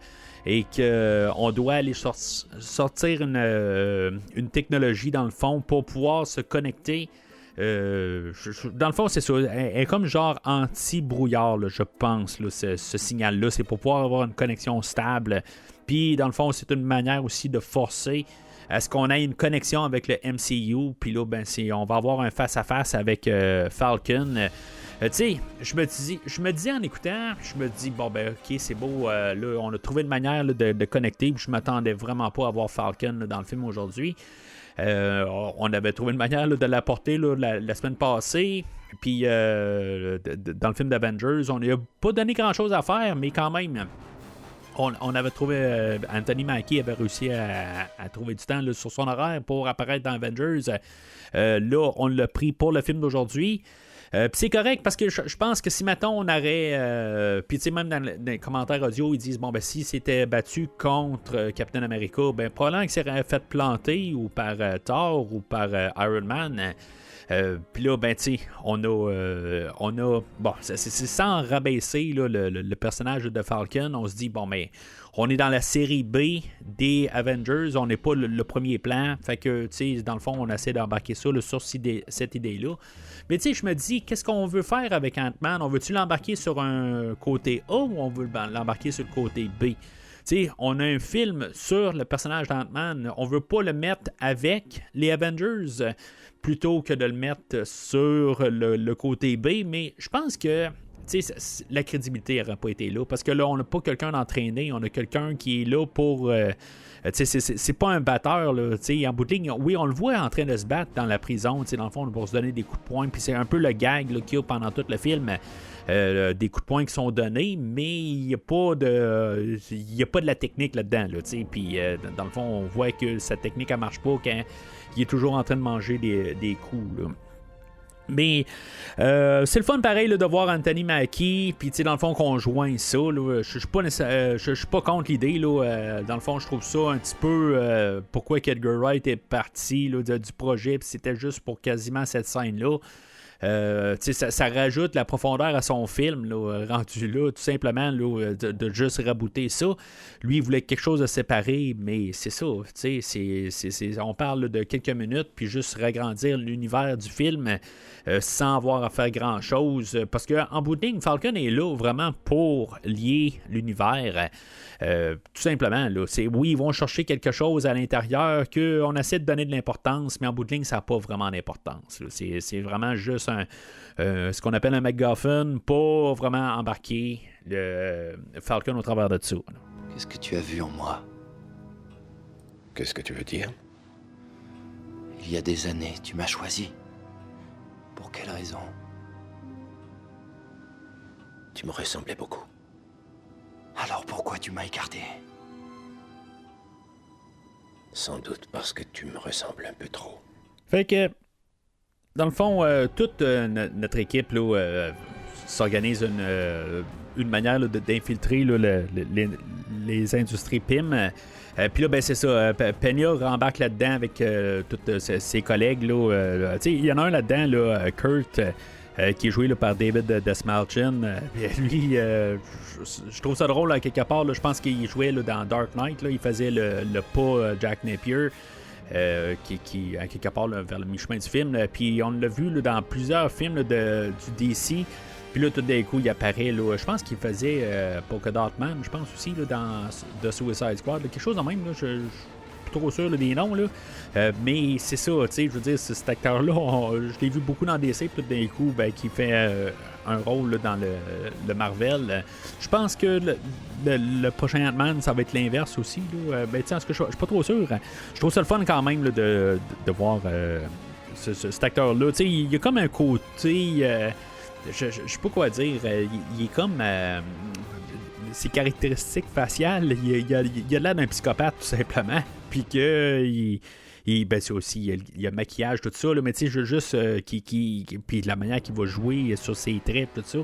Et qu'on doit aller sortir une technologie, dans le fond, pour pouvoir se connecter. Dans le fond, c'est ça. Elle est comme genre anti-brouillard, là, je pense, là, ce signal-là. C'est pour pouvoir avoir une connexion stable. Puis, dans le fond, c'est une manière aussi de forcer à ce qu'on ait une connexion avec le MCU. Puis là, ben, on va avoir un face-à-face avec Falcon. Tu sais, je me disais en écoutant, je me dis, bon, ben, ok, c'est beau, là, on a trouvé une manière là, de connecter, puis je m'attendais vraiment pas à voir Falcon là, dans le film aujourd'hui. On avait trouvé une manière là, de l'apporter là, la semaine passée, puis dans le film d'Avengers, on n'a pas donné grand-chose à faire, mais quand même, on avait trouvé, Anthony Mackie avait réussi à trouver du temps là, sur son horaire pour apparaître dans Avengers. Là, on l'a pris pour le film d'aujourd'hui. Puis c'est correct parce que je pense que si maintenant on aurait puis tu sais même dans les commentaires audio ils disent bon ben s'il s'était battu contre Captain America, ben probablement qu'il s'est fait planter ou par Thor ou par Iron Man. Puis là ben tu sais on a bon c'est sans rabaisser là, le personnage de Falcon. On se dit bon mais on est dans la série B des Avengers, on n'est pas le premier plan, fait que tu sais dans le fond on essaie d'embarquer ça là, sur cette idée là. Mais tu sais, je me dis, qu'est-ce qu'on veut faire avec Ant-Man? On veut-tu l'embarquer sur un côté A ou on veut l'embarquer sur le côté B? Tu sais, on a un film sur le personnage d'Ant-Man. On veut pas le mettre avec les Avengers plutôt que de le mettre sur le côté B. Mais je pense que la crédibilité n'aurait pas été là. Parce que là, on n'a pas quelqu'un d'entraîné. On a quelqu'un qui est là pour... c'est pas un batteur là, en bout de ligne, oui on le voit en train de se battre dans la prison dans le fond pour se donner des coups de poing, puis c'est un peu le gag là, qu'il y a pendant tout le film, des coups de poing qui sont donnés, mais il n'y a pas de la technique là-dedans là, puis dans le fond on voit que sa technique elle marche pas quand il est toujours en train de manger des coups là. Mais c'est le fun pareil là, de voir Anthony Mackie, puis dans le fond qu'on joint ça, là, je suis pas contre l'idée, là, dans le fond je trouve ça un petit peu pourquoi Edgar Wright est parti là, du projet, puis c'était juste pour quasiment cette scène-là. Ça rajoute la profondeur à son film là, rendu là, tout simplement là, de juste rabouter ça. Lui il voulait quelque chose de séparé, mais c'est ça, on parle de quelques minutes puis juste ragrandir l'univers du film sans avoir à faire grand chose, parce qu'en bout de ligne Falcon est là vraiment pour lier l'univers, tout simplement là. Oui, ils vont chercher quelque chose à l'intérieur qu'on essaie de donner de l'importance, mais en bout de ligne ça n'a pas vraiment d'importance là. C'est vraiment juste ce qu'on appelle un MacGuffin pour vraiment embarquer le Falcon au travers de ça. Là. Qu'est-ce que tu as vu en moi? Qu'est-ce que tu veux dire? Il y a des années, tu m'as choisi. Pour quelle raison? Tu me ressemblais beaucoup. Alors pourquoi tu m'as écarté? Sans doute parce que tu me ressembles un peu trop. Fait que, dans le fond, toute notre équipe là, s'organise une manière là, d'infiltrer là, les industries PIM. Puis là, ben c'est ça. Peña rembarque là-dedans avec tous ses collègues. Il y en a un là-dedans, là, Kurt, qui est joué là, par David Dastmalchian. Lui, je trouve ça drôle à quelque part. Là, je pense qu'il jouait là, dans Dark Knight. Là, il faisait le pas Jack Napier. Qui à quelque part là, vers le mi-chemin du film. Puis on l'a vu là, dans plusieurs films là, du DC. Puis là, tout d'un coup, il apparaît. Là, je pense qu'il faisait Polka Dot Man, je pense aussi, là, dans The Suicide Squad. Là, quelque chose de même. Là, je suis plus trop sûr là, des noms. Là. Mais c'est ça, tu sais, je veux dire, cet acteur-là, je l'ai vu beaucoup dans DC. Puis tout d'un coup, ben, qui fait un rôle là, dans le Marvel. Je pense que le prochain Ant-Man, ça va être l'inverse aussi. Là. Ben, en tout cas, je suis pas trop sûr. Je trouve ça le fun quand même là, de voir cet acteur-là. Il y a comme un côté... je sais pas quoi dire. Il est comme... ses caractéristiques faciales, il a l'air d'un psychopathe, tout simplement. Puis que... ben c'est aussi, il y a le maquillage, tout ça, là, mais tu sais, juste puis la manière qu'il va jouer sur ses traits, tout ça,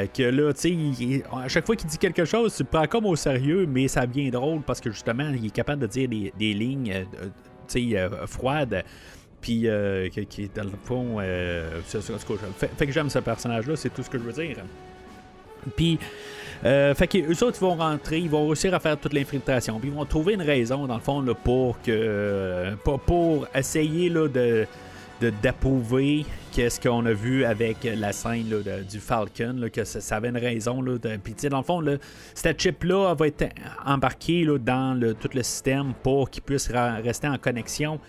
que là, tu sais, à chaque fois qu'il dit quelque chose, tu le prends comme au sérieux, mais ça devient drôle parce que justement, il est capable de dire des lignes, tu sais, froides, puis qui dans le fond, fait que j'aime ce personnage-là, c'est tout ce que je veux dire. Puis, fait que eux autres, ils vont rentrer, ils vont réussir à faire toute l'infiltration, puis ils vont trouver une raison, dans le fond, là, pour essayer là, d'approuver qu'est-ce qu'on a vu avec la scène là, du Falcon, là, que ça avait une raison. Puis, tu sais, dans le fond, là, cette chip-là va être embarquée là, dans tout le système pour qu'il puisse rester en connexion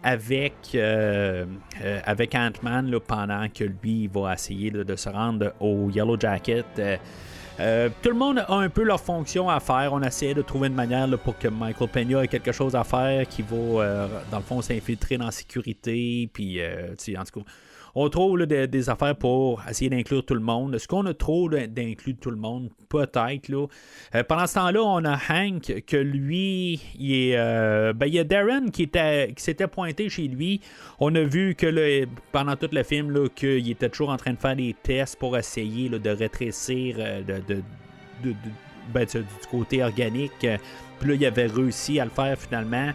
avec Ant-Man là, pendant que lui il va essayer là, de se rendre au Yellow Jacket. Tout le monde a un peu leur fonction à faire. On essaie de trouver une manière là, pour que Michael Peña ait quelque chose à faire qui va, dans le fond, s'infiltrer dans la sécurité. Puis, en tout cas, on trouve là, des affaires pour essayer d'inclure tout le monde. Est-ce qu'on a trop d'inclure tout le monde? Peut-être. Là. Pendant ce temps-là, on a Hank, que lui, il y a Darren qui s'était pointé chez lui. On a vu que pendant tout le film, là, qu'il était toujours en train de faire des tests pour essayer là, de rétrécir du côté organique. Puis là, il avait réussi à le faire finalement.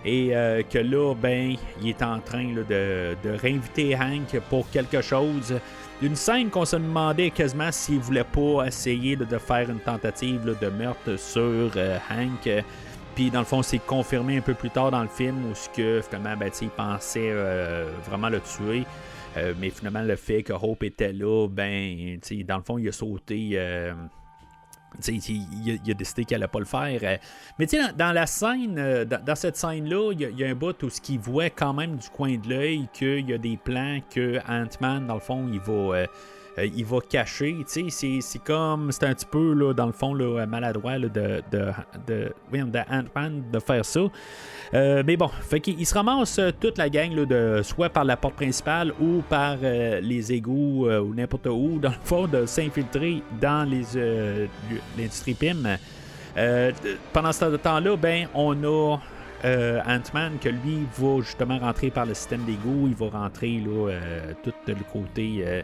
Et que là, ben, il est en train là, de réinviter Hank pour quelque chose. Une scène qu'on se demandait quasiment s'il voulait pas essayer là, de faire une tentative là, de meurtre sur Hank. Puis dans le fond, c'est confirmé un peu plus tard dans le film où finalement, ben, il pensait vraiment le tuer. Mais finalement, le fait que Hope était là, ben, dans le fond, il a sauté... il a décidé qu'elle allait pas le faire. Mais dans la scène, dans cette scène-là, il y a un bout où il voit quand même du coin de l'œil qu'il y a des plans que Ant-Man, dans le fond, il va cacher. C'est comme, c'est un petit peu, là, dans le fond, là, maladroit là, de Ant-Man de faire ça. Mais bon, fait qu'il se ramasse toute la gang là, soit par la porte principale ou par les égouts ou n'importe où, dans le fond, de s'infiltrer dans l'industrie PIM. Pendant ce temps-là, ben, on a Ant-Man que lui va justement rentrer par le système d'égout. Il va rentrer là, tout le côté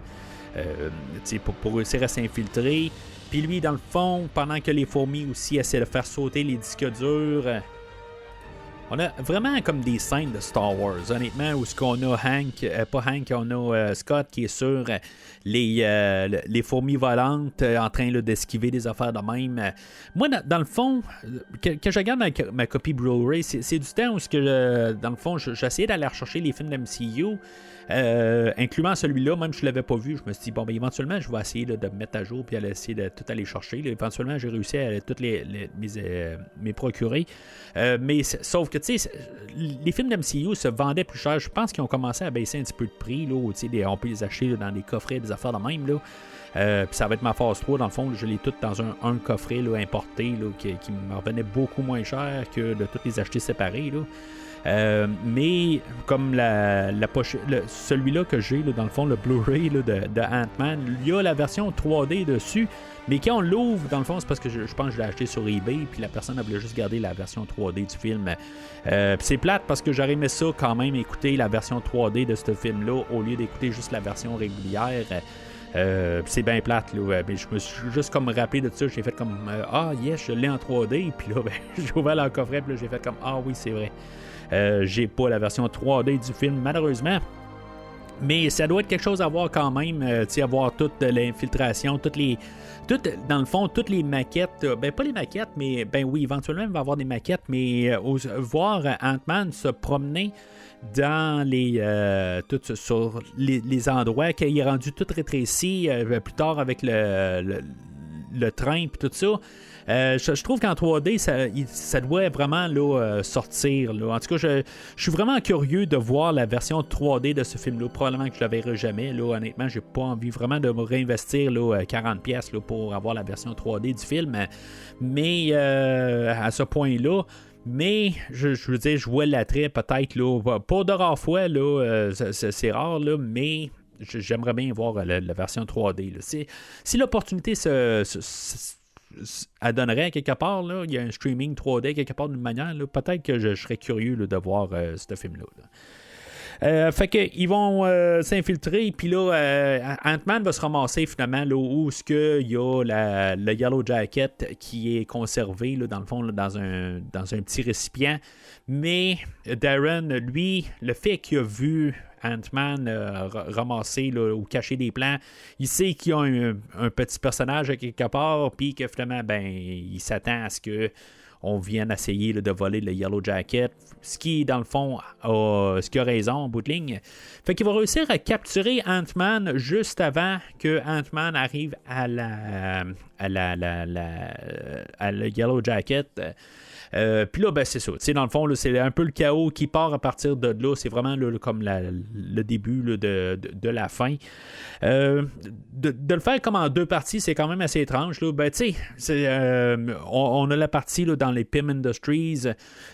pour réussir à s'infiltrer. Puis lui, dans le fond, pendant que les fourmis aussi essaient de faire sauter les disques durs... On a vraiment comme des scènes de Star Wars, honnêtement, où ce qu'on a on a Scott qui est sur les fourmis volantes en train là, d'esquiver des affaires de même. Moi, dans le fond, que je regarde ma copie Blu-ray, c'est du temps où dans le fond, j'essayais d'aller rechercher les films de MCU, incluant celui-là, même si je ne l'avais pas vu. Je me suis dit, bon, ben, éventuellement, je vais essayer là, de me mettre à jour puis essayer de tout aller chercher. Là, éventuellement, j'ai réussi à toutes mes procurer. Mais sauf que tu sais, les films d'MCU se vendaient plus cher. Je pense qu'ils ont commencé à baisser un petit peu de prix. Là, on peut les acheter là, dans des coffrets, des affaires de même. Là. Puis ça va être ma phase 3. Dans le fond, je l'ai toutes dans un coffret là, importé là, qui me revenait beaucoup moins cher que de toutes les acheter séparés. Là. Mais comme celui-là que j'ai, là, dans le fond, le Blu-ray là, de Ant-Man, il y a la version 3D dessus. Mais quand on l'ouvre, dans le fond, c'est parce que je pense que je l'ai acheté sur eBay, puis la personne voulait juste garder la version 3D du film. C'est plate parce que j'aurais aimé ça quand même, écouter la version 3D de ce film-là, au lieu d'écouter juste la version régulière. C'est bien plate, là. Mais je me suis juste comme rappelé de ça, j'ai fait comme yes, je l'ai en 3D, puis là, j'ai ouvert le coffret, puis là, j'ai fait comme oui, c'est vrai. J'ai pas la version 3D du film, malheureusement. Mais ça doit être quelque chose à voir quand même, avoir toute l'infiltration, dans le fond, toutes les maquettes, pas les maquettes, mais oui, éventuellement, il va y avoir des maquettes, mais voir Ant-Man se promener dans sur les endroits, qu'il est rendu tout rétréci, plus tard avec le train et tout ça. Je trouve qu'en 3D, ça doit vraiment là, sortir. Là. En tout cas, je suis vraiment curieux de voir la version 3D de ce film-là. Probablement que je ne la verrai jamais. Là. Honnêtement, j'ai pas envie vraiment de me réinvestir là, 40$ là, pour avoir la version 3D du film. Mais à ce point-là, mais je veux dire, je vois l'attrait peut-être, là, pas de rare fois, là, c'est rare, là, mais j'aimerais bien voir la version 3D. Là. Si l'opportunité elle donnerait quelque part, là, il y a un streaming 3D quelque part d'une manière, là, peut-être que je serais curieux là, de voir ce film-là. Fait qu'ils vont s'infiltrer, puis là, Ant-Man va se ramasser finalement là, où il y a le Yellow Jacket qui est conservé, là, dans le fond, là, dans un petit récipient. Mais Darren, lui, le fait qu'il a vu Ant-Man ramasser là, ou cacher des plans, il sait qu'il y a un petit personnage à quelque part, puis que finalement, il s'attend à ce que on vienne essayer là, de voler le Yellow Jacket, ce qui, dans le fond, ce qui a raison en bout de ligne. Fait qu'il va réussir à capturer Ant-Man juste avant que Ant-Man arrive à le Yellow Jacket. Puis là, c'est ça. Dans le fond, là, c'est un peu le chaos qui part à partir de là. C'est vraiment là, comme le début là, de la fin. De le faire comme en deux parties, c'est quand même assez étrange. Là. On a la partie là, dans les Pym Industries.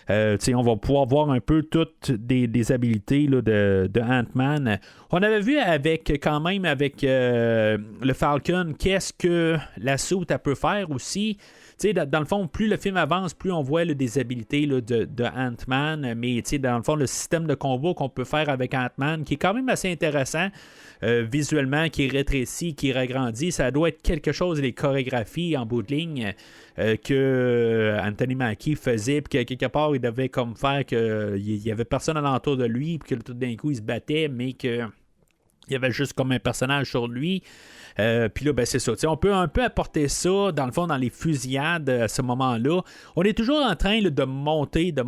On va pouvoir voir un peu toutes des habilités là, de Ant-Man. On avait vu avec le Falcon, qu'est-ce que la soute peut faire aussi. Dans le fond, plus le film avance, plus on voit là, des habilités là, de Ant-Man, mais dans le fond, le système de combat qu'on peut faire avec Ant-Man, qui est quand même assez intéressant, visuellement, qui est rétréci, qui est ragrandi, ça doit être quelque chose, les chorégraphies en bout de ligne, que Anthony Mackie faisait, puis que quelque part, il devait comme faire qu'il y avait personne alentour de lui, puis que tout d'un coup, il se battait, mais que il y avait juste comme un personnage sur lui. Puis là, c'est ça. On peut un peu apporter ça, dans le fond, dans les fusillades à ce moment-là. On est toujours en train là, de monter. Là.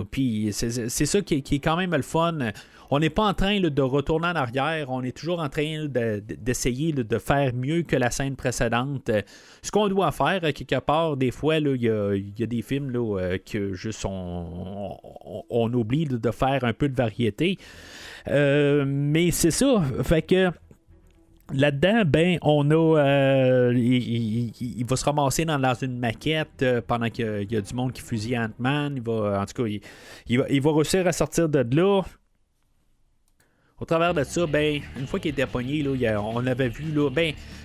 Puis c'est ça qui est quand même le fun. On n'est pas en train là, de retourner en arrière. On est toujours en train là, d'essayer là, de faire mieux que la scène précédente. Ce qu'on doit faire, quelque part, des fois, il y a des films là, que juste on oublie là, de faire un peu de variété. Mais c'est ça. Fait que là-dedans, on a. Il va se ramasser dans une maquette pendant qu'il y a du monde qui fusille Ant-Man. En tout cas, il va réussir à sortir de là. Au travers de ça, une fois qu'il était pogné, là, on avait vu, là,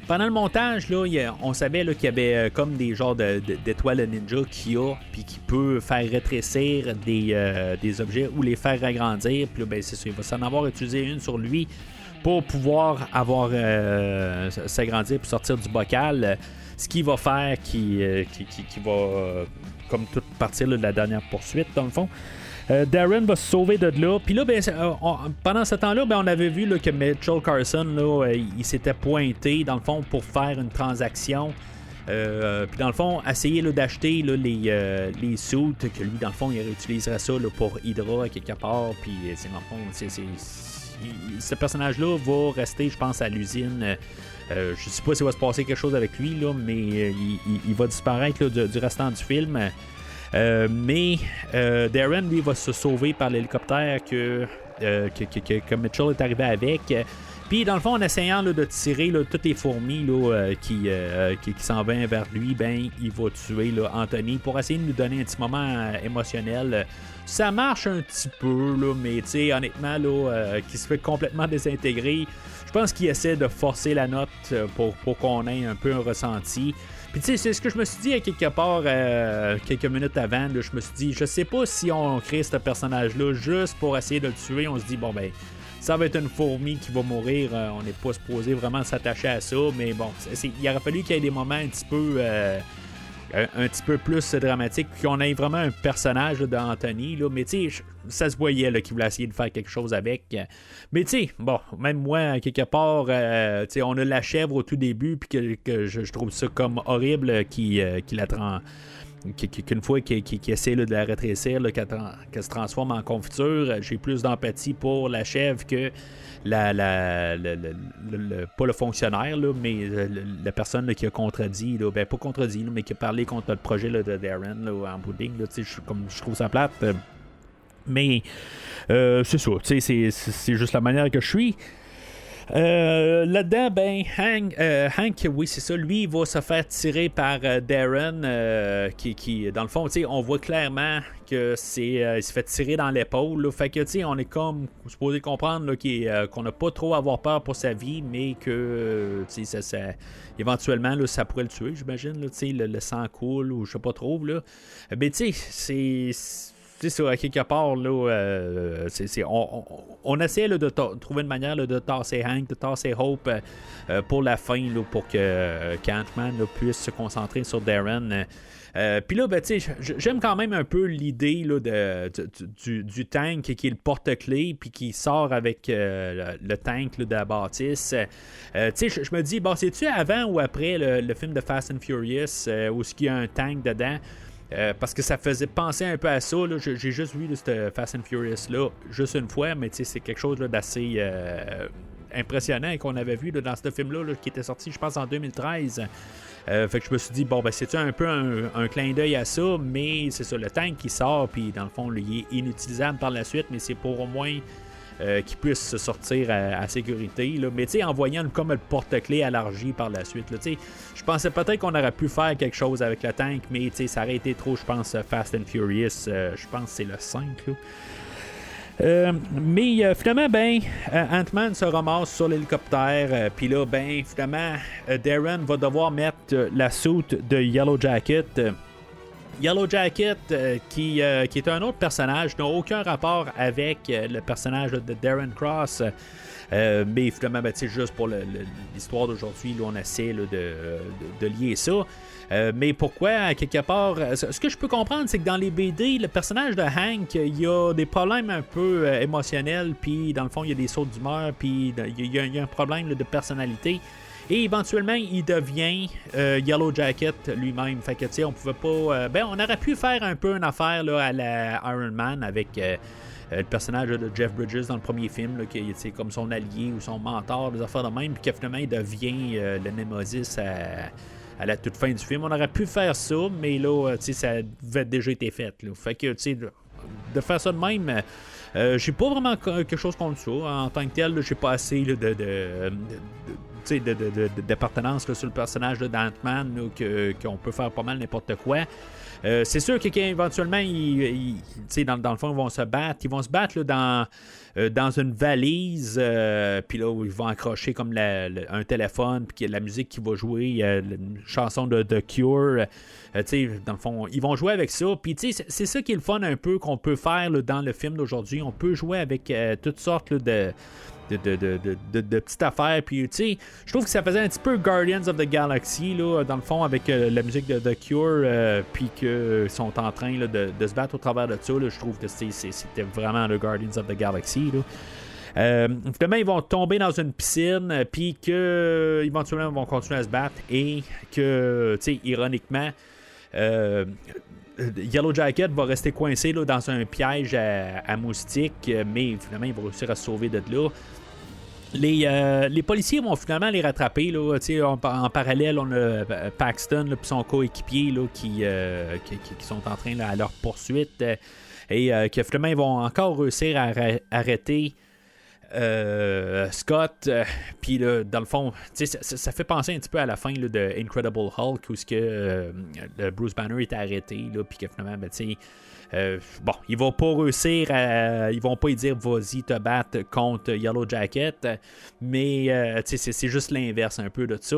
pendant le montage, là, on savait là, qu'il y avait comme des genres d'étoiles ninja qu'il y a, puis qui peut faire rétrécir des objets ou les faire agrandir. Puis là, c'est ça, il va s'en avoir utilisé une sur lui pour pouvoir avoir s'agrandir puis sortir du bocal. Ce qui va faire qui va comme tout partir là, de la dernière poursuite, dans le fond. Darren va se sauver de là. Puis là, pendant ce temps-là, on avait vu là, que Mitchell Carson, là, il s'était pointé, dans le fond, pour faire une transaction. Puis dans le fond, essayer là, d'acheter là, les suits, que lui, dans le fond, il réutiliserait ça là, pour Hydra quelque part. Puis dans le fond, ce personnage-là va rester, je pense, à l'usine. Je sais pas s'il va se passer quelque chose avec lui, là, mais il va disparaître là, du restant du film. Mais Darren, lui, va se sauver par l'hélicoptère que Mitchell est arrivé avec. Puis, dans le fond, en essayant là, de tirer là, toutes les fourmis là, qui s'en viennent vers lui, ben, il va tuer là, Anthony pour essayer de nous donner un petit moment émotionnel. Ça marche un petit peu, là, mais honnêtement, là, qui se fait complètement désintégrer. Je pense qu'il essaie de forcer la note pour qu'on ait un peu un ressenti. Puis, tu sais, c'est ce que je me suis dit à quelque part quelques minutes avant. Là, je me suis dit, je sais pas si on crée ce personnage-là juste pour essayer de le tuer. On se dit, bon, ben, ça va être une fourmi qui va mourir. On n'est pas supposé vraiment s'attacher à ça. Mais bon, il aurait fallu qu'il y ait des moments un petit peu plus dramatique, puis qu'on ait vraiment un personnage là, d'Anthony, là, mais tu sais, ça se voyait là, qu'il voulait essayer de faire quelque chose avec. Mais tu sais, bon, même moi, quelque part, tu sais, on a la chèvre au tout début, puis que je trouve ça comme horrible qu'une fois qu'il essaie là, de la rétrécir, là, qu'elle se transforme en confiture. J'ai plus d'empathie pour la chèvre que pas le fonctionnaire, là, mais la personne là, qui a contredit, là, ben pas contredit, là, mais qui a parlé contre le projet là, de Darren là, en bout de ligne. Je trouve ça plate. Mais c'est ça, c'est juste la manière que je suis. Là-dedans, ben, Hank, oui, c'est ça. Lui, il va se faire tirer par Darren, qui dans le fond, on voit clairement que il se fait tirer dans l'épaule. Là, fait que, on est comme supposé comprendre là, qu'on n'a pas trop à avoir peur pour sa vie, mais que, éventuellement, là, ça pourrait le tuer, j'imagine. Là, le sang coule ou je sais pas trop. Là. Mais, tu sais, c'est ça, à quelque part, là, on essaie là, de trouver une manière là, de tasser Hank, de tasser Hope pour la fin, là, pour que Ant-Man là, puisse se concentrer sur Darren. Puis là, ben, j'aime quand même un peu l'idée là, du tank qui est le porte-clés, puis qui sort avec le tank là, de la bâtisse. Je me dis, bon, c'est-tu avant ou après le film de Fast and Furious où il y a un tank dedans? Parce que ça faisait penser un peu à ça. Là. J'ai juste vu ce Fast and Furious-là juste une fois, mais c'est quelque chose là, d'assez impressionnant qu'on avait vu là, dans ce film-là là, qui était sorti, je pense, en 2013. Fait que je me suis dit, bon, ben c'est un peu un clin d'œil à ça, mais c'est ça, le tank qui sort, puis dans le fond, là, il est inutilisable par la suite, mais c'est pour au moins qu'il puisse se sortir à sécurité. Là. Mais en voyant comme le porte-clés élargi par la suite, là, je pensais peut-être qu'on aurait pu faire quelque chose avec le tank, mais ça aurait été trop, je pense, Fast and Furious. Je pense que c'est le 5. Là. Mais finalement, ben, Ant-Man se ramasse sur l'hélicoptère. Puis là, ben, finalement, Darren va devoir mettre la soute de Yellow Jacket. Yellow Jacket, qui est un autre personnage, n'a aucun rapport avec le personnage de Darren Cross. Mais finalement, ben, juste pour l'histoire d'aujourd'hui, là, on essaie là, de lier ça. Mais pourquoi, quelque part, ce que je peux comprendre, c'est que dans les BD, le personnage de Hank, il y a des problèmes un peu émotionnels, puis dans le fond, il y a des sauts d'humeur, puis il y a un problème là, de personnalité. Et éventuellement, il devient Yellow Jacket lui-même. Fait que, tu sais, on pouvait pas... on aurait pu faire un peu une affaire là, à la Iron Man avec le personnage de Jeff Bridges dans le premier film, là, qui est comme son allié ou son mentor, des affaires de même, puis que finalement, il devient le Némésis à la toute fin du film. On aurait pu faire ça, mais là, tu sais, ça avait déjà été fait. Là. Fait que, tu sais, de faire ça de même... j'ai pas vraiment quelque chose contre ça. En tant que tel, là, j'ai pas assez là, d'appartenance là, sur le personnage de d'Ant-Man là, qu'on peut faire pas mal n'importe quoi. C'est sûr qu'éventuellement, dans le fond, ils vont se battre. Ils vont se battre là, dans une valise, puis là, ils vont accrocher comme un téléphone, puis la musique qui va jouer, une chanson de Cure. Dans le fond, ils vont jouer avec ça. Puis c'est ça qui est le fun un peu qu'on peut faire là, dans le film d'aujourd'hui. On peut jouer avec toutes sortes là, de petites affaires. Puis, tu sais, je trouve que ça faisait un petit peu Guardians of the Galaxy, là, dans le fond, avec la musique de The Cure, puis qu'ils sont en train là, de se battre au travers de ça. Là, je trouve que c'était vraiment le Guardians of the Galaxy. Là. Finalement, ils vont tomber dans une piscine, puis que éventuellement, ils vont continuer à se battre, et que, tu sais, ironiquement, Yellow Jacket va rester coincé là, dans un piège à moustiques, mais finalement, il va réussir à se sauver de là. Les policiers vont finalement les rattraper. Là, en parallèle, on a Paxton et son coéquipier là, qui sont en train là, à leur poursuite. Et que finalement, ils vont encore réussir à arrêter Scott. Puis dans le fond, ça fait penser un petit peu à la fin là, de Incredible Hulk où le Bruce Banner était arrêté. Puis que finalement, ils vont pas réussir ils vont pas y dire vas-y te battre contre Yellow Jacket, mais c'est juste l'inverse un peu de ça.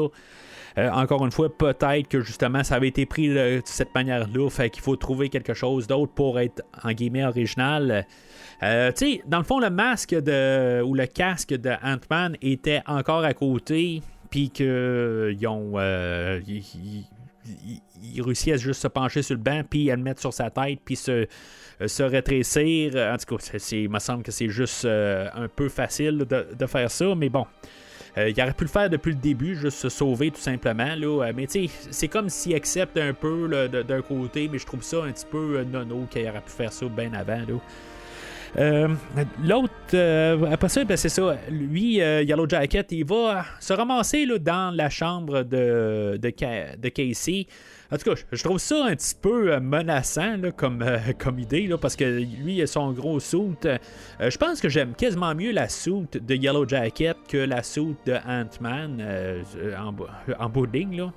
Encore une fois, peut-être que justement ça avait été pris de cette manière-là, fait qu'il faut trouver quelque chose d'autre pour être en guillemets original. Dans le fond, le masque ou le casque de Ant-Man était encore à côté, puis qu'ils ont il réussit à juste se pencher sur le banc, puis à le mettre sur sa tête, puis se rétrécir. En tout cas, il me semble que c'est juste un peu facile de faire ça, mais bon. Il aurait pu le faire depuis le début, juste se sauver tout simplement. Là. Mais tu sais, c'est comme s'il accepte un peu là, d'un côté, mais je trouve ça un petit peu nono qu'il aurait pu faire ça bien avant. Là. L'autre, après ça, c'est ça. Lui, Yellow Jacket, il va se ramasser là, dans la chambre de Casey. En tout cas, je trouve ça un petit peu menaçant là, comme idée, là, parce que lui, il a son gros suit. Je pense que j'aime quasiment mieux la suit de Yellow Jacket que la suit de Ant-Man en bout de ligne, là.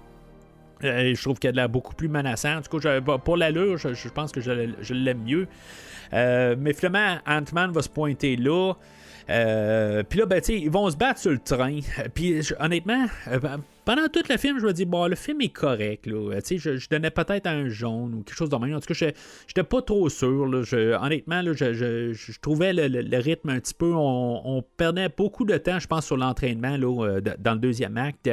Je trouve qu'elle a beaucoup plus menaçant. En tout cas, pour l'allure, je pense que je l'aime mieux. Mais finalement, Ant-Man va se pointer là. Puis là, ils vont se battre sur le train. Puis honnêtement, pendant tout le film, je me dis, bon, le film est correct. Là. Je donnais peut-être un jaune ou quelque chose de même. En tout cas, je n'étais pas trop sûr. Là. Honnêtement, là, je trouvais le rythme un petit peu. On perdait beaucoup de temps, je pense, sur l'entraînement là, dans le deuxième acte.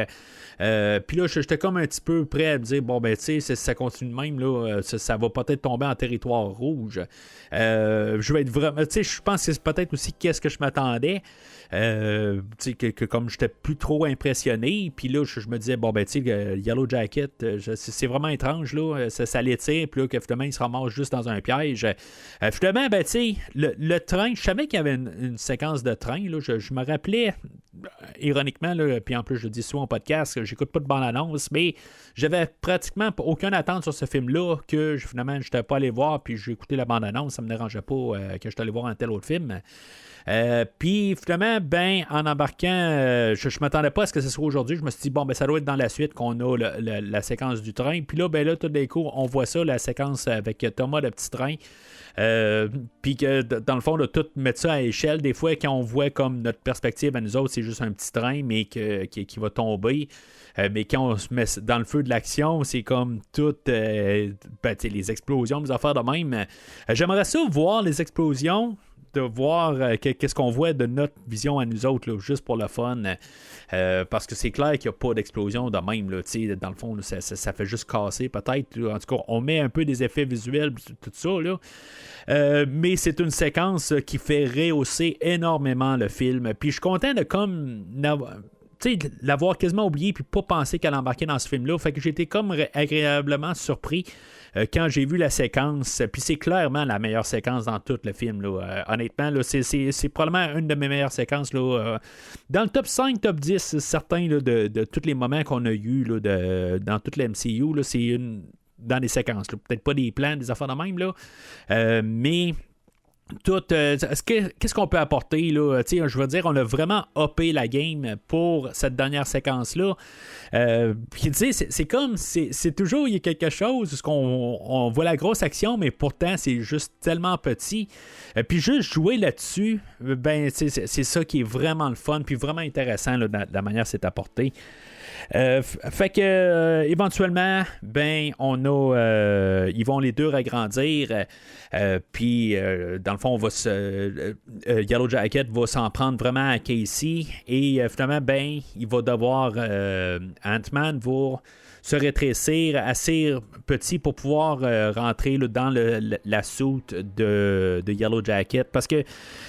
Puis là, j'étais comme un petit peu prêt à me dire, bon, si ça continue de même, là, ça va peut-être tomber en territoire rouge. Je vais être vraiment. Je pense que c'est peut-être aussi qu'est-ce que je m'attendais. Que comme j'étais plus trop impressionné, puis là, je me disais, bon, Yellow Jacket, c'est vraiment étrange, là, ça l'étire, puis là, que finalement, il se ramasse juste dans un piège. Finalement, le train, je savais qu'il y avait une séquence de train, là, je me rappelais, ironiquement, là, puis en plus, je dis souvent en podcast, j'écoute pas de bande-annonce, mais j'avais pratiquement aucune attente sur ce film-là, que finalement, je n'étais pas allé voir, puis j'ai écouté la bande-annonce, ça me dérangeait pas que je allé voir un tel autre film. Puis finalement, en embarquant, je m'attendais pas à ce que ce soit aujourd'hui. Je me suis dit, bon, ça doit être dans la suite qu'on a la séquence du train. Puis là, tout d'un coup, on voit ça, la séquence avec Thomas, le petit train. Puis que dans le fond, de tout mettre ça à échelle, des fois, quand on voit comme notre perspective à nous autres, c'est juste un petit train, mais qui va tomber. Mais quand on se met dans le feu de l'action, c'est comme toutes les explosions, les affaires de même. J'aimerais ça voir les explosions, de voir qu'est-ce qu'on voit de notre vision à nous autres, là, juste pour le fun. Parce que c'est clair qu'il n'y a pas d'explosion de même. Là, dans le fond, là, ça fait juste casser peut-être. Là. En tout cas, on met un peu des effets visuels, tout ça. Là. Mais c'est une séquence qui fait rehausser énormément le film. Puis je suis content de comme l'avoir quasiment oublié puis pas penser qu'elle embarquait dans ce film-là. Fait que j'étais comme agréablement surpris quand j'ai vu la séquence. Puis c'est clairement la meilleure séquence dans tout le film. Là. Honnêtement, là, c'est probablement une de mes meilleures séquences. Là, dans le top 5, top 10, certains là, de tous les moments qu'on a eu là, dans toute la MCU, là, c'est une dans les séquences. Là. Peut-être pas des plans, des affaires de même, là. Mais tout, qu'est-ce qu'on peut apporter là? Je veux dire, on a vraiment uppé la game pour cette dernière séquence-là. Puis c'est comme c'est toujours il y a quelque chose où on voit la grosse action, mais pourtant c'est juste tellement petit. Puis juste jouer là-dessus, c'est ça qui est vraiment le fun, puis vraiment intéressant là, de la manière que c'est apporté. Fait que éventuellement, on a ils vont les deux agrandir, puis dans le fond, on va Yellow Jacket va s'en prendre vraiment à Casey, et finalement, il va devoir Ant-Man va se rétrécir assez petit pour pouvoir rentrer là, dans la soute de Yellow Jacket, parce que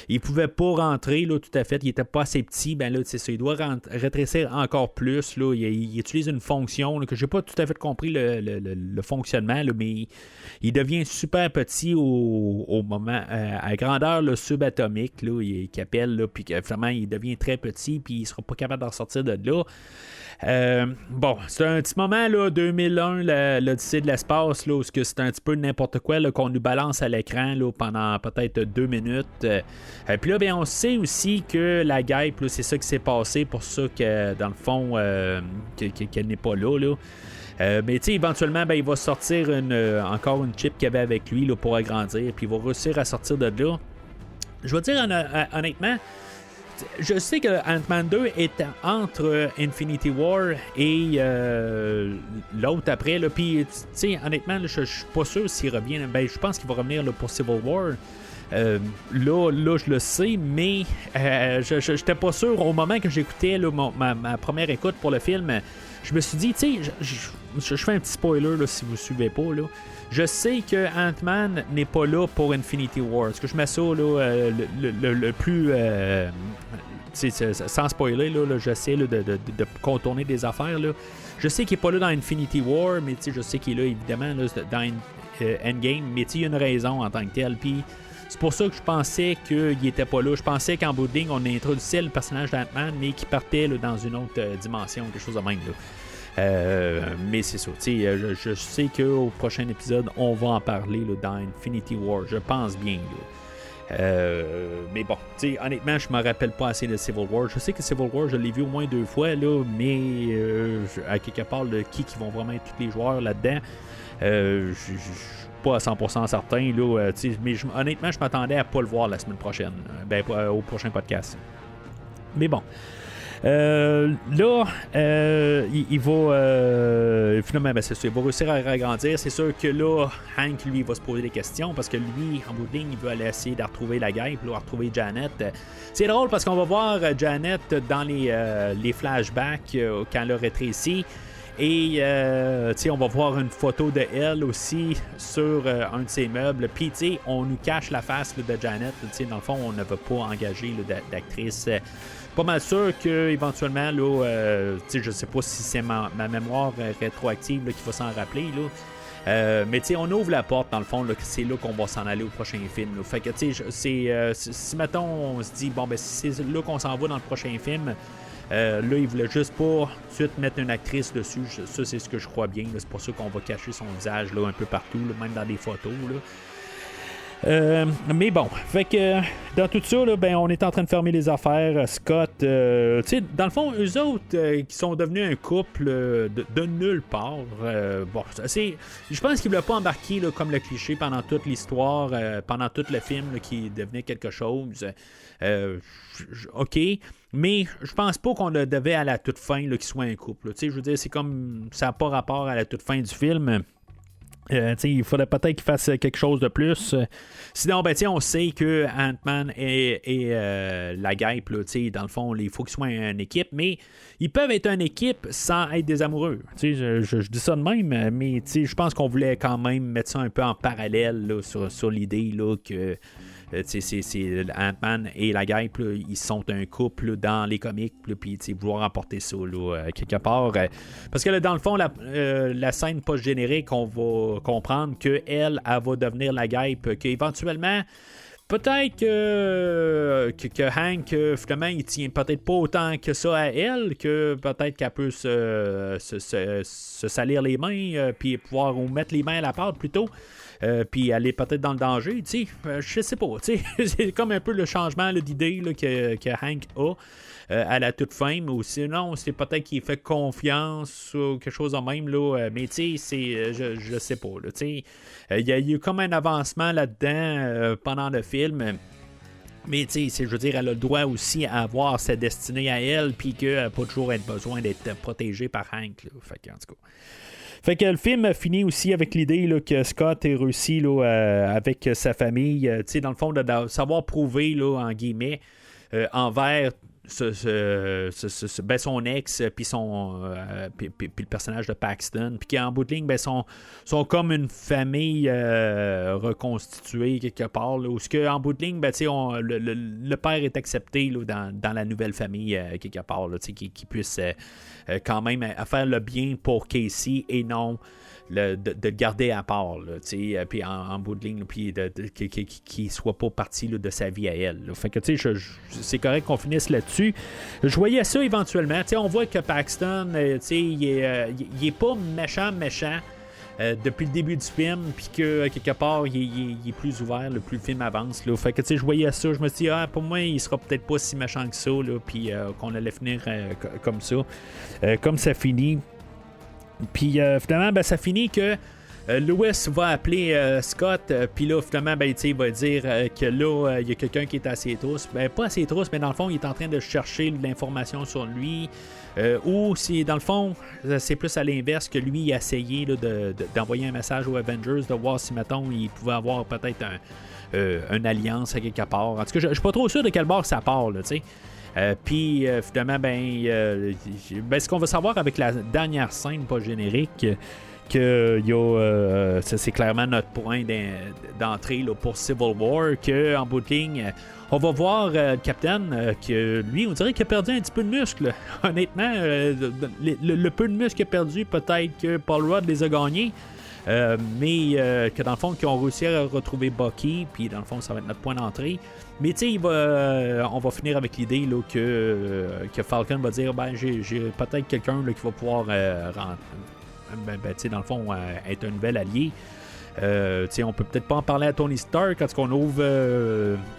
il pouvait pas rentrer là, tout à fait, il était pas assez petit, ben là c'est ça, il doit rétrécir encore plus là, il utilise une fonction là, que j'ai pas tout à fait compris le fonctionnement là, mais il devient super petit au moment à grandeur là, subatomique là, qui appelle là, puis vraiment il devient très petit, puis il sera pas capable d'en sortir de là. Bon, c'est un petit moment, là, 2001, l'Odyssée de l'espace, là, où c'est un petit peu n'importe quoi là, qu'on nous balance à l'écran là, pendant peut-être 2 minutes. Puis là, ben, on sait aussi que la guêpe, là, c'est ça qui s'est passé, pour ça que, dans le fond, qu'elle n'est pas là. Mais tu sais, éventuellement, ben, il va sortir encore une chip qu'il avait avec lui là, pour agrandir, puis il va réussir à sortir de là. Je vais dire honnêtement, je sais que Ant-Man 2 est entre Infinity War et l'autre après. Puis, tu sais, honnêtement, là, je suis pas sûr s'il revient. Ben, je pense qu'il va revenir là, pour Civil War. Là, je le sais, mais je n'étais pas sûr au moment que j'écoutais là, ma première écoute pour le film. Je me suis dit, tu sais, je fais un petit spoiler là, si vous ne suivez pas. Là. Je sais que Ant-Man n'est pas là pour Infinity War. Est-ce que je mets ça là, le plus... sans spoiler, là, j'essaie là, de contourner des affaires. Là. Je sais qu'il n'est pas là dans Infinity War, mais je sais qu'il est là évidemment là, dans Endgame. Mais il y a une raison en tant que telle. Puis c'est pour ça que je pensais qu'il n'était pas là. Je pensais qu'en bout de ligne, on introduisait le personnage d'Ant-Man, mais qu'il partait là, dans une autre dimension, quelque chose de même. Là. Mais c'est ça. Je sais qu'au prochain épisode, on va en parler là, dans Infinity War. Je pense bien. Là. Mais bon, honnêtement, je me rappelle pas assez de Civil War. Je sais que Civil War, je l'ai vu au moins 2 fois, là, mais à quelque part, qui vont vraiment être tous les joueurs là-dedans, je suis pas à 100% certain. Là, mais honnêtement, je m'attendais à pas le voir la semaine prochaine, au prochain podcast. Mais bon. Là, il va finalement, c'est sûr, il va réussir à agrandir. C'est sûr que là, Hank, lui, va se poser des questions parce que lui, en bout de ligne, il veut aller essayer de retrouver la guêpe, là, retrouver Janet. C'est drôle parce qu'on va voir Janet dans les flashbacks quand elle a rétréci. Et on va voir une photo de elle aussi sur un de ses meubles. Puis on nous cache la face là, de Janet. Dans le fond, on ne veut pas engager là, d'actrice. Pas mal sûr qu'éventuellement, je sais pas si c'est ma mémoire rétroactive là, qui va s'en rappeler. Là. Mais on ouvre la porte dans le fond, là, c'est là qu'on va s'en aller au prochain film. Là. Fait que si mettons on se dit bon ben si c'est là qu'on s'en va dans le prochain film, là il voulait juste pas tout de suite mettre une actrice dessus. Ça c'est ce que je crois bien. Là. C'est pour ça qu'on va cacher son visage là, un peu partout, là, même dans des photos. Là. Mais bon, fait que dans tout ça, là, ben, on est en train de fermer les affaires. Scott, tu sais, dans le fond, eux autres qui sont devenus un couple de nulle part. Bon, je pense qu'ils ne voulaient pas embarquer là, comme le cliché pendant toute l'histoire, pendant tout le film là, qui devenait quelque chose. OK, mais je pense pas qu'on le devait à la toute fin là, qu'ils soient un couple. Tu sais, je veux dire, c'est comme ça n'a pas rapport à la toute fin du film. Il faudrait peut-être qu'il fasse quelque chose de plus. Sinon, ben, on sait que Ant-Man et la guêpe, là, dans le fond, il faut qu'ils soient une équipe, mais ils peuvent être une équipe sans être des amoureux. Je dis ça de même, mais je pense qu'on voulait quand même mettre ça un peu en parallèle là, sur l'idée là, que c'est Ant-Man et la guêpe, là, ils sont un couple là, dans les comics, puis vouloir emporter ça là, quelque part. Parce que là, dans le fond, la scène post-générique, on va comprendre qu'elle va devenir la guêpe, qu'éventuellement, peut-être que Hank, finalement, il tient peut-être pas autant que ça à elle, que peut-être qu'elle peut se salir les mains, puis pouvoir mettre les mains à la pâte plutôt. Puis elle est peut-être dans le danger, tu sais, je sais pas, tu sais, c'est comme un peu le changement là, d'idée là, que Hank a à la toute fin, ou sinon c'est peut-être qu'il fait confiance ou quelque chose de même, là, mais tu sais, je sais pas, tu sais, il y a eu comme un avancement là-dedans pendant le film. Mais tu sais, je veux dire, elle a le droit aussi à avoir sa destinée à elle, puis qu'elle n'a pas toujours besoin d'être protégée par Hank, là. Fait que, en tout cas. Fait que le film finit aussi avec l'idée là, que Scott ait réussi là, avec sa famille, dans le fond, de savoir prouver, là, en guillemets, envers son ex, puis le personnage de Paxton, puis qu'en bout de ligne, sont comme une famille reconstituée quelque part, là, où en bout de ligne, le père est accepté là, dans la nouvelle famille quelque part, là, qui puisse quand même faire le bien pour Casey et non de le garder à part, puis en bout de ligne, puis qu'il ne soit pas parti là, de sa vie à elle. Là. Fait que c'est correct qu'on finisse là-dessus. Je voyais ça éventuellement. On voit que Paxton, il est pas méchant depuis le début du film, puis que quelque part, il est plus ouvert, plus le film avance. Là. Fait que je voyais ça, je me suis dit, pour moi, il sera peut-être pas si méchant que ça, puis qu'on allait finir comme ça. Comme ça finit. Puis finalement, ça finit que Lewis va appeler Scott, puis là, finalement, il va dire que là, il y a quelqu'un qui est à ses trousses. Pas à ses trousses, mais dans le fond, il est en train de chercher de l'information sur lui. Ou si, dans le fond, c'est plus à l'inverse que lui, il a essayé là, d'envoyer un message aux Avengers, de voir si, mettons, il pouvait avoir peut-être une alliance à quelque part. En tout cas, je suis pas trop sûr de quel bord ça part, là, tu sais. Puis finalement, ce qu'on va savoir avec la dernière scène pas générique, que c'est clairement notre point d'entrée là, pour Civil War, qu'en bout de ligne, on va voir le Capitaine que lui, on dirait qu'il a perdu un petit peu de muscle. Honnêtement, le peu de muscle qu'il a perdu, peut-être que Paul Rudd les a gagnés. Mais que dans le fond, qu'ils ont réussi à retrouver Bucky, puis dans le fond, ça va être notre point d'entrée. Mais tu sais, on va finir avec l'idée là, que Falcon va dire j'ai peut-être quelqu'un là, qui va pouvoir dans le fond, être un nouvel allié. On peut peut-être pas en parler à Tony Stark quand on ouvre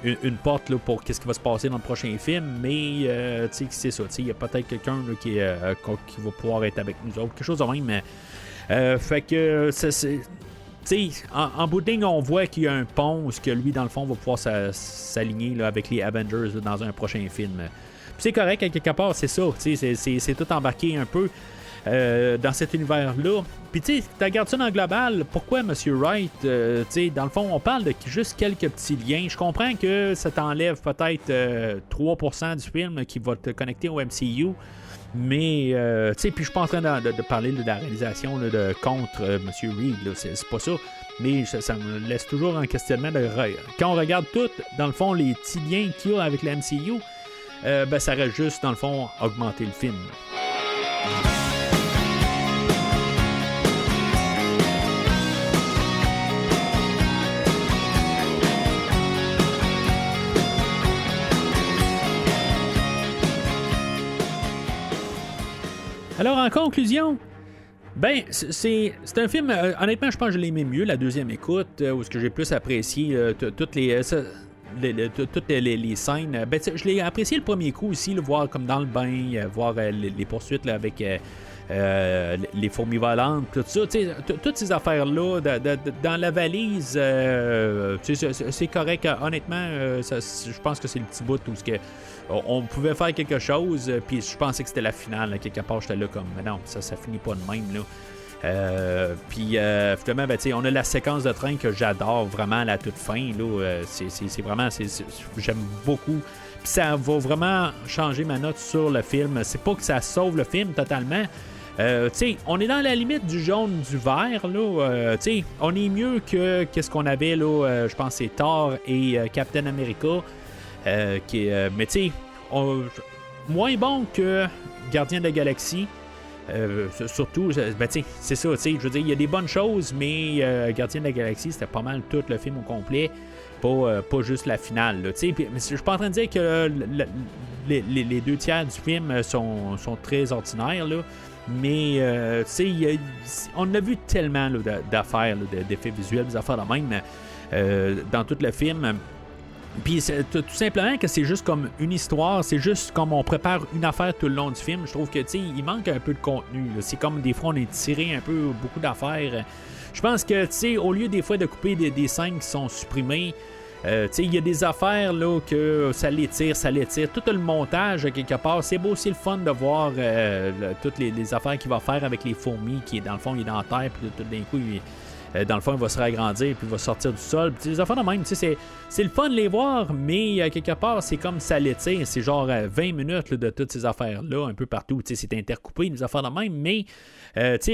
une porte là, pour qu'est-ce qui va se passer dans le prochain film, mais c'est ça, il y a peut-être quelqu'un là, qui va pouvoir être avec nous autres, quelque chose de même. Fait que en bout de ligne, on voit qu'il y a un pont où que lui, dans le fond, va pouvoir s'aligner là, avec les Avengers là, dans un prochain film. Puis c'est correct, à quelque part, c'est ça. C'est tout embarqué un peu dans cet univers-là. Puis tu sais, tu regardes ça dans le global, pourquoi M. Wright, dans le fond, on parle de juste quelques petits liens. Je comprends que ça t'enlève peut-être 3% du film qui va te connecter au MCU. Mais, tu sais, puis je suis pas en train de parler de la réalisation là, contre M. Reed, là, c'est pas ça. Mais ça me laisse toujours un questionnement quand on regarde tout, dans le fond, les petits liens qu'il y a avec la MCU, ça reste juste, dans le fond, augmenter le film. Alors, en conclusion, c'est un film, honnêtement, je pense que je l'ai aimé mieux, la deuxième écoute, où ce que j'ai plus apprécié toutes les scènes. Je l'ai apprécié le premier coup aussi, le voir comme dans le bain, voir les poursuites là, avec les fourmis volantes, tout ça. Toutes ces affaires-là, dans la valise, c'est correct. Honnêtement, je pense que c'est le petit bout où on pouvait faire quelque chose, puis je pensais que c'était la finale. Là, quelque part, j'étais là comme, mais non, ça finit pas de même. Là. Puis finalement, on a la séquence de train que j'adore vraiment à la toute fin. Là, c'est vraiment, j'aime beaucoup. Puis ça va vraiment changer ma note sur le film. C'est pas que ça sauve le film totalement. On est dans la limite du jaune du vert. Là, on est mieux que qu'est-ce qu'on avait là. Je pense que c'est Thor et Captain America. Mais tu sais, moins bon que Gardien de la Galaxie. Surtout, c'est ça, je veux dire, il y a des bonnes choses, mais Gardien de la Galaxie, c'était pas mal tout le film au complet, pas juste la finale. Mais je suis pas en train de dire que les deux tiers du film sont très ordinaires, là, mais on a vu tellement là, d'affaires, là, d'effets visuels, des affaires de même dans tout le film. Puis tout simplement que c'est juste comme une histoire, c'est juste comme on prépare une affaire tout le long du film. Je trouve que il manque un peu de contenu. Là. C'est comme des fois on est tiré un peu beaucoup d'affaires. Je pense que au lieu des fois de couper des scènes qui sont supprimées, il y a des affaires là que ça l'étire. Tout le montage quelque part, c'est beau, c'est le fun de voir toutes les affaires qu'il va faire avec les fourmis, qui est dans le fond il est dans la terre, puis tout d'un coup dans le fond, il va se réagrandir, puis il va sortir du sol. Puis les affaires de même, c'est le fun de les voir, mais quelque part, c'est comme ça l'étire. C'est genre 20 minutes là, de toutes ces affaires-là, un peu partout. C'est intercoupé, les affaires de même, mais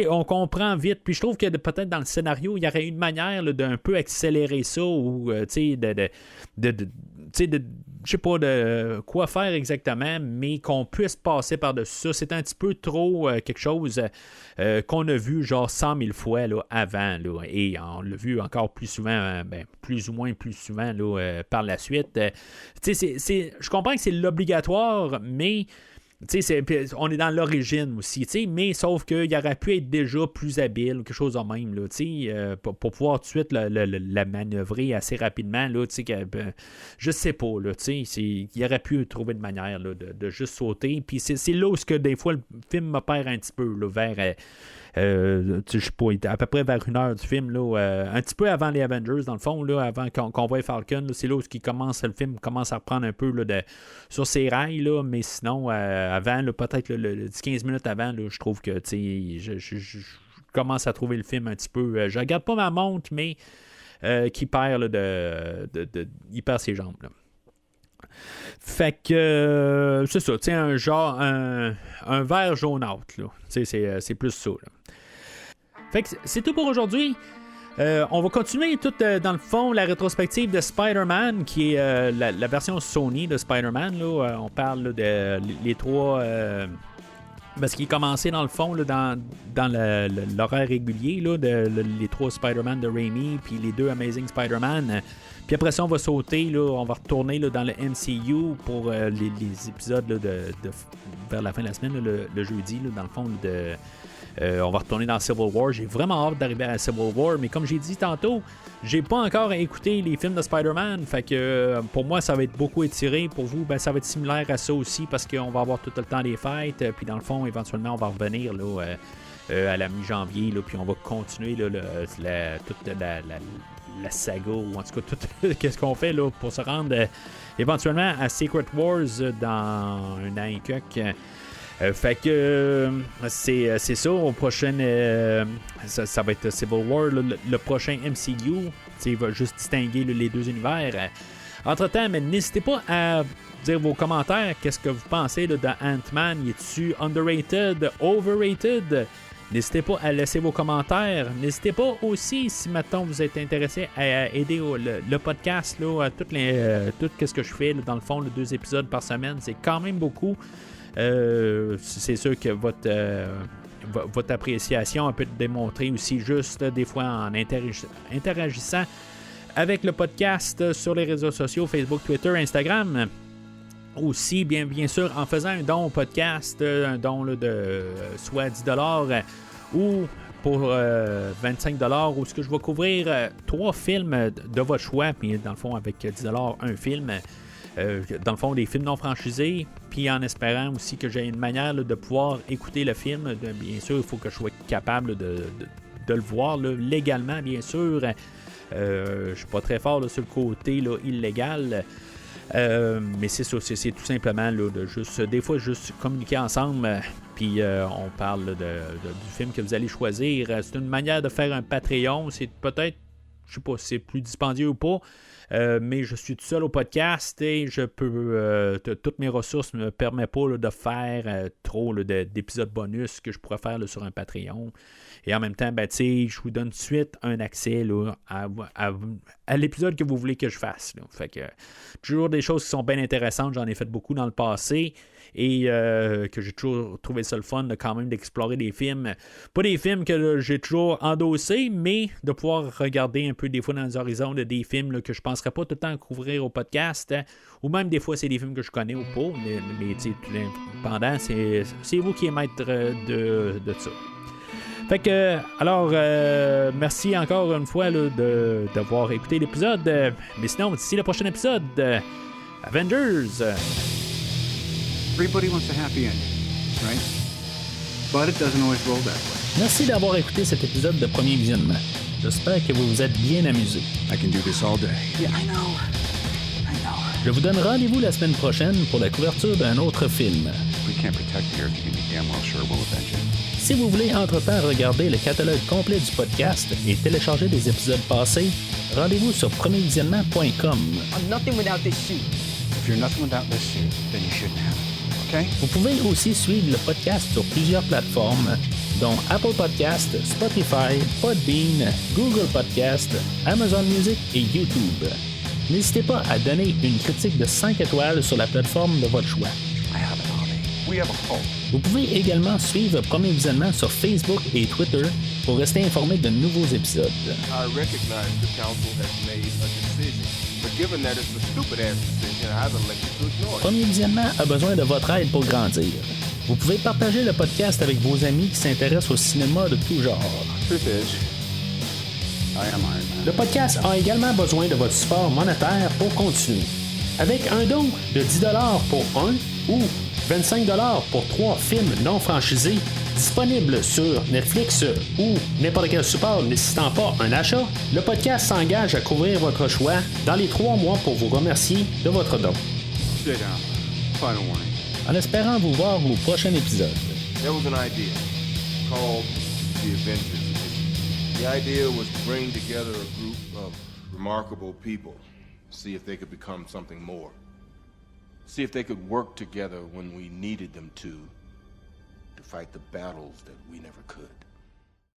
on comprend vite. Puis je trouve que peut-être dans le scénario, il y aurait une manière là, d'un peu accélérer ça ou je sais pas de quoi faire exactement, mais qu'on puisse passer par-dessus ça. C'est un petit peu trop quelque chose qu'on a vu genre 100 000 fois là, avant. Là, et on l'a vu encore plus souvent, plus ou moins plus souvent là, par la suite. Je comprends que c'est l'obligatoire, mais on est dans l'origine aussi, mais sauf qu'il aurait pu être déjà plus habile ou quelque chose de même, là, pour pouvoir tout de suite la manœuvrer assez rapidement. Là, je sais pas, là, il aurait pu trouver une manière là, de juste sauter. Puis c'est là où des fois le film me perd un petit peu là, vers... je sais pas, à peu près vers 1 heure du film, là, un petit peu avant les Avengers, dans le fond, là, avant qu'on voit Falcon, là, c'est là où le film commence à reprendre un peu là, sur ses rails, là, mais sinon, avant, là, peut-être 10-15 minutes avant, là, je trouve que je commence à trouver le film un petit peu. Je regarde pas ma montre, mais qui perd là, il perd ses jambes. Là. Fait que c'est ça, un genre un vert jaunâtre, là. C'est plus ça. Là. Fait que c'est tout pour aujourd'hui. On va continuer tout dans le fond la rétrospective de Spider-Man, qui est la version Sony de Spider-Man. Là. On parle là, de les trois. Parce qu'il est commencé dans le fond là, dans l'horaire régulier là, les 3 Spider-Man de Raimi, puis les 2 Amazing Spider-Man. Puis après ça, on va sauter, là, on va retourner là, dans le MCU pour les épisodes là, vers la fin de la semaine, là, le jeudi, là, dans le fond, on va retourner dans Civil War. J'ai vraiment hâte d'arriver à Civil War, mais comme j'ai dit tantôt, j'ai pas encore écouté les films de Spider-Man, fait que pour moi, ça va être beaucoup étiré. Pour vous, ça va être similaire à ça aussi, parce qu'on va avoir tout le temps des fêtes, puis dans le fond, éventuellement, on va revenir là, à la mi-janvier, là, puis on va continuer là, toute la saga, ou en tout cas tout qu'est-ce qu'on fait là, pour se rendre éventuellement à Secret Wars dans un an et quelques. Fait que c'est ça. Au prochain, ça va être Civil War, le prochain MCU. Il va juste distinguer les 2 univers. Entre-temps, mais n'hésitez pas à dire vos commentaires. Qu'est-ce que vous pensez là, de Ant-Man? Est-tu underrated, overrated? N'hésitez pas à laisser vos commentaires. N'hésitez pas aussi, si maintenant vous êtes intéressé à aider le podcast, là, à tout ce que je fais, là, dans le fond, 2 épisodes par semaine, c'est quand même beaucoup. C'est sûr que votre appréciation peut être démontrée aussi juste des fois en interagissant avec le podcast sur les réseaux sociaux, Facebook, Twitter, Instagram. Aussi, bien sûr, en faisant un don au podcast, un don là, de soit 10$ ou pour 25$, où ce que je vais couvrir 3 films de votre choix, puis dans le fond avec 10$ un film. Dans le fond, des films non franchisés, puis en espérant aussi que j'ai une manière là, de pouvoir écouter le film. Bien sûr, il faut que je sois capable de le voir là, légalement, bien sûr. Je suis pas très fort là, sur le côté là, illégal. Mais c'est ça, c'est tout simplement là, de juste, des fois, juste communiquer ensemble, puis on parle là, du film que vous allez choisir. C'est une manière de faire un Patreon. C'est peut-être, je sais pas si c'est plus dispendieux ou pas, mais je suis tout seul au podcast et je peux toutes mes ressources ne me permettent pas là, de faire trop là, d'épisodes bonus que je pourrais faire là, sur un Patreon. Et en même temps, je vous donne tout de suite un accès là, à l'épisode que vous voulez que je fasse. Là. Fait que toujours des choses qui sont bien intéressantes. J'en ai fait beaucoup dans le passé. Et que j'ai toujours trouvé ça le fun de, quand même d'explorer des films. Pas des films que là, j'ai toujours endossés, mais de pouvoir regarder un peu des fois dans les horizons de des films là, que je ne penserais pas tout le temps couvrir au podcast. Ou même des fois, c'est des films que je connais ou pas. Mais pendant, c'est vous qui êtes maître de ça. Fait que, alors, merci encore une fois là, d'avoir écouté l'épisode. Mais sinon, d'ici le prochain épisode, Avengers. Everybody wants a happy ending, right? But it doesn't always roll that way. Merci d'avoir écouté cet épisode de Premier Visionnement. J'espère que vous vous êtes bien amusés. I can do this all day. Yeah, I know. Je vous donne rendez-vous la semaine prochaine pour la couverture d'un autre film. If we can't protect the Earth, you can be damn well sure we'll avenge it. Si vous voulez entre-temps regarder le catalogue complet du podcast et télécharger des épisodes passés, rendez-vous sur premiervisionnement.com. I'm nothing without this suit. If you're nothing without this suit, then you shouldn't have it. Okay? Vous pouvez aussi suivre le podcast sur plusieurs plateformes, dont Apple Podcast, Spotify, Podbean, Google Podcast, Amazon Music et YouTube. N'hésitez pas à donner une critique de 5 étoiles sur la plateforme de votre choix. I have an army. We have a hope. Vous pouvez également suivre Premier Visionnement sur Facebook et Twitter pour rester informé de nouveaux épisodes. I recognize the council has made a decision, but given that it's a stupid-ass decision, I've elected to ignore it. Premier Visionnement a besoin de votre aide pour grandir. Vous pouvez partager le podcast avec vos amis qui s'intéressent au cinéma de tout genre. Truth is, I am Iron Man. Le podcast a également besoin de votre support monétaire pour continuer. Avec un don de 10$ pour un ou 25$ pour 3 films non franchisés disponibles sur Netflix ou n'importe quel support nécessitant pas un achat, le podcast s'engage à couvrir votre choix dans les 3 mois pour vous remercier de votre don. Sit down. Final warning. En espérant vous voir au prochain épisode. There was an idea called the Avengers Edition. The idea was to bring together a group of remarkable people, see if they could become something more. See if they could work together when we needed them to fight the battles that we never could.